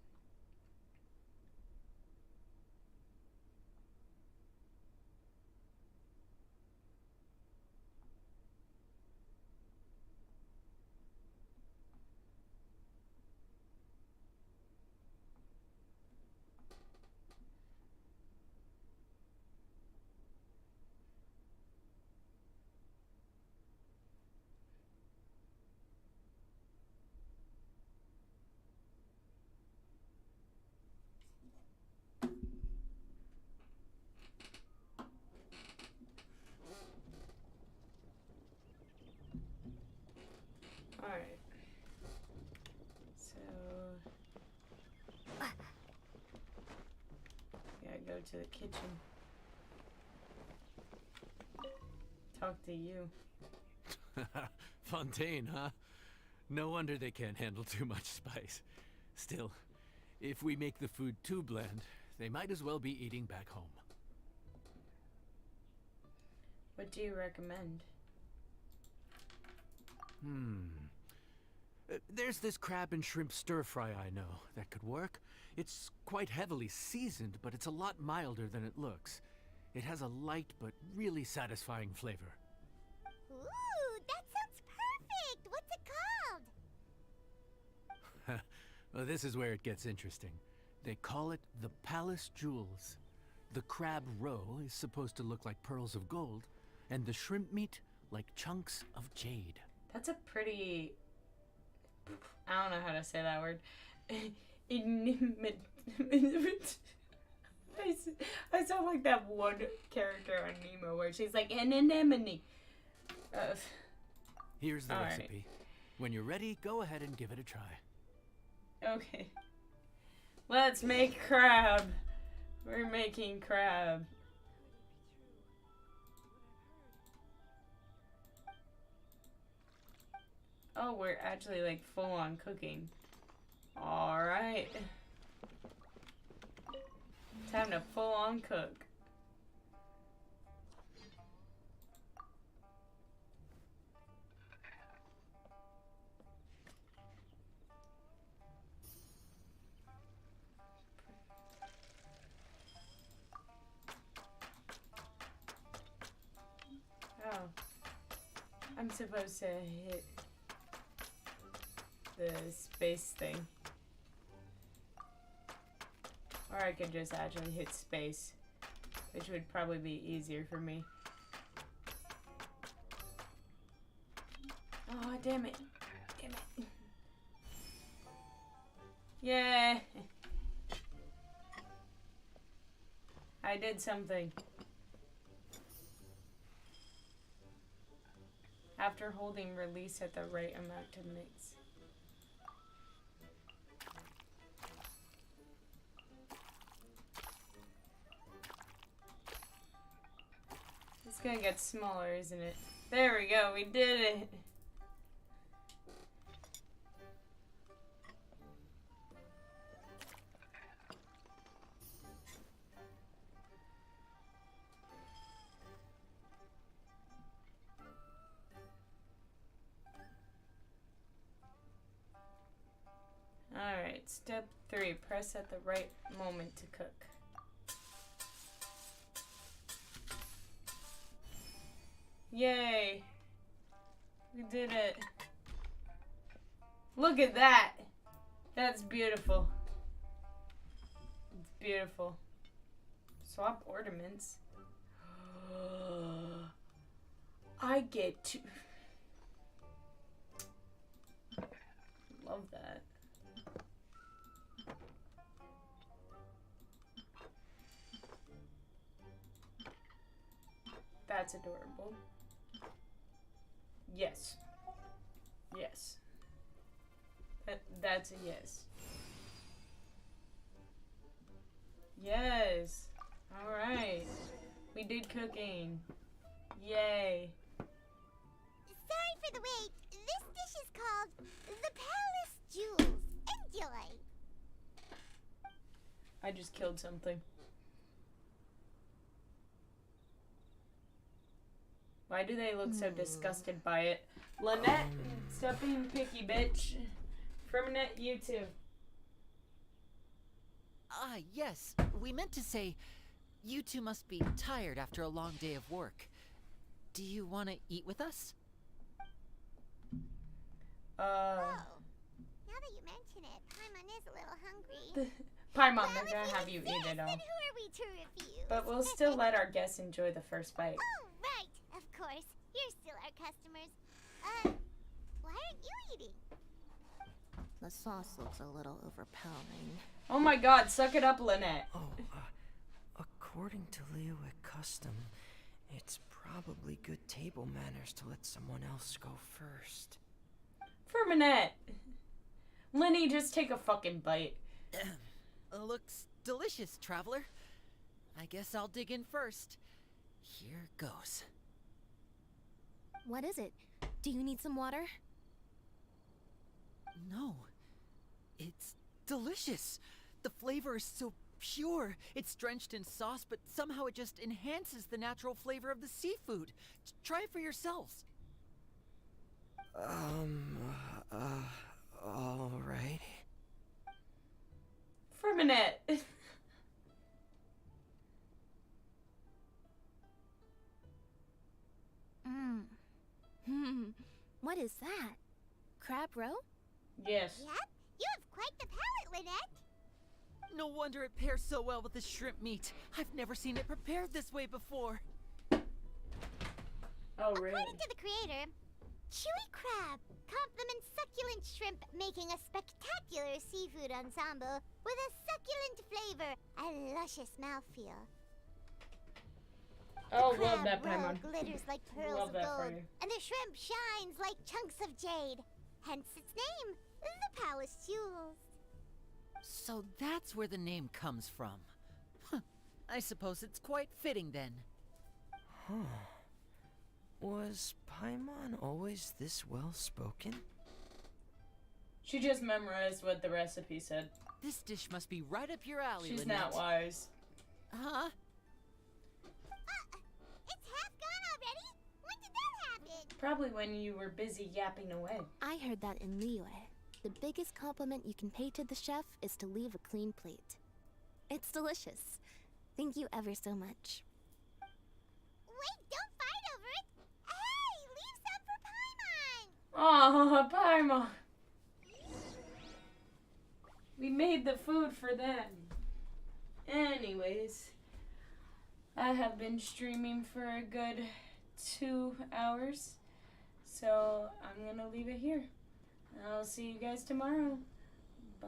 [SPEAKER 1] Alright. So... gotta go to the kitchen. Talk to you.
[SPEAKER 18] Fontaine, huh? No wonder they can't handle too much spice. Still, if we make the food too bland, they might as well be eating back home.
[SPEAKER 1] What do you recommend?
[SPEAKER 18] There's this crab and shrimp stir-fry I know that could work. It's quite heavily seasoned, but it's a lot milder than it looks. It has a light but really satisfying flavor.
[SPEAKER 2] Ooh, that sounds perfect! What's it called?
[SPEAKER 18] Well, this is where it gets interesting. They call it the Palace Jewels. The crab roe is supposed to look like pearls of gold, and the shrimp meat like chunks of jade.
[SPEAKER 1] That's a pretty... I don't know how to say that word. I sound like that one character on Nemo where she's like, an anemone.
[SPEAKER 18] Here's the
[SPEAKER 1] all
[SPEAKER 18] recipe.
[SPEAKER 1] right.
[SPEAKER 18] When you're ready, go ahead and give it a try.
[SPEAKER 1] Okay. Let's make crab. We're making crab. Oh, we're actually like full on cooking. Alright. Time to full on cook. Oh. I'm supposed to hit the space thing. Or I could just actually hit space, which would probably be easier for me. Oh, damn it. Damn it. Yeah. I did something. After holding release at the right amount to mix. It's gonna get smaller, isn't it? There we go, we did it! Alright, step 3. Press at the right moment to cook. Yay! We did it. Look at that! That's beautiful. It's beautiful. Swap ornaments. I get to... Love that. That's adorable. Yes. Yes. That's a yes. Yes. Alright. We did cooking. Yay.
[SPEAKER 2] Sorry for the wait. This dish is called the Palace Jewels. Enjoy.
[SPEAKER 1] I just killed something. Why do they look so disgusted by it? Lynette, stop being picky, bitch. Ferminette, you too.
[SPEAKER 19] Ah, yes. We meant to say, you two must be tired after a long day of work. Do you want to eat with us?
[SPEAKER 2] Oh, now that you mention it, Paimon is a little hungry.
[SPEAKER 1] Paimon, they're gonna have you eat it all.
[SPEAKER 2] Who are we to refuse?
[SPEAKER 1] But we'll still let our guests enjoy the first bite.
[SPEAKER 2] Oh, right. Of course. You're still our customers. Why aren't you eating?
[SPEAKER 20] The sauce looks a little overpowering.
[SPEAKER 1] Oh my god, suck it up, Lynette.
[SPEAKER 21] Oh, according to Leowick custom, it's probably good table manners to let someone else go first.
[SPEAKER 1] For Ferminette! Lenny, just take a fucking bite.
[SPEAKER 19] Looks delicious, traveler. I guess I'll dig in first. Here goes.
[SPEAKER 16] What is it? Do you need some water?
[SPEAKER 19] No. It's delicious. The flavor is so pure. It's drenched in sauce, but somehow it just enhances the natural flavor of the seafood. Try it for yourselves.
[SPEAKER 21] Alright.
[SPEAKER 1] Ferminette.
[SPEAKER 16] What is that? Crab roe?
[SPEAKER 1] Yes.
[SPEAKER 2] Yep, you have quite the palate, Lynette.
[SPEAKER 19] No wonder it pairs so well with the shrimp meat. I've never seen it prepared this way before.
[SPEAKER 1] Oh, really?
[SPEAKER 2] According to the creator, chewy crab complements succulent shrimp, making a spectacular seafood ensemble with a succulent flavor and luscious mouthfeel.
[SPEAKER 1] Oh,
[SPEAKER 2] The
[SPEAKER 1] love that
[SPEAKER 2] crab roe
[SPEAKER 1] Paimon.
[SPEAKER 2] glitters like pearls
[SPEAKER 1] Love
[SPEAKER 2] of
[SPEAKER 1] that for
[SPEAKER 2] gold,
[SPEAKER 1] you.
[SPEAKER 2] and the shrimp shines like chunks of jade. Hence its name, the Palace Jewels.
[SPEAKER 19] So that's where the name comes from. Huh. I suppose it's quite fitting then.
[SPEAKER 21] Huh. Was Paimon always this well spoken?
[SPEAKER 1] She just memorized what the recipe said.
[SPEAKER 19] This dish must be right up your alley,
[SPEAKER 1] She's
[SPEAKER 19] Lynette.
[SPEAKER 1] not wise.
[SPEAKER 19] Huh?
[SPEAKER 2] It's half gone already? When did that happen?
[SPEAKER 1] Probably when you were busy yapping away.
[SPEAKER 16] I heard that in Liyue. The biggest compliment you can pay to the chef is to leave a clean plate. It's delicious. Thank you ever so much.
[SPEAKER 2] Wait, don't fight over it! Hey, leave some for Paimon!
[SPEAKER 1] Oh, Paimon. We made the food for them. Anyways, I have been streaming for a good 2 hours, so I'm gonna leave it here. I'll see you guys tomorrow. Bye.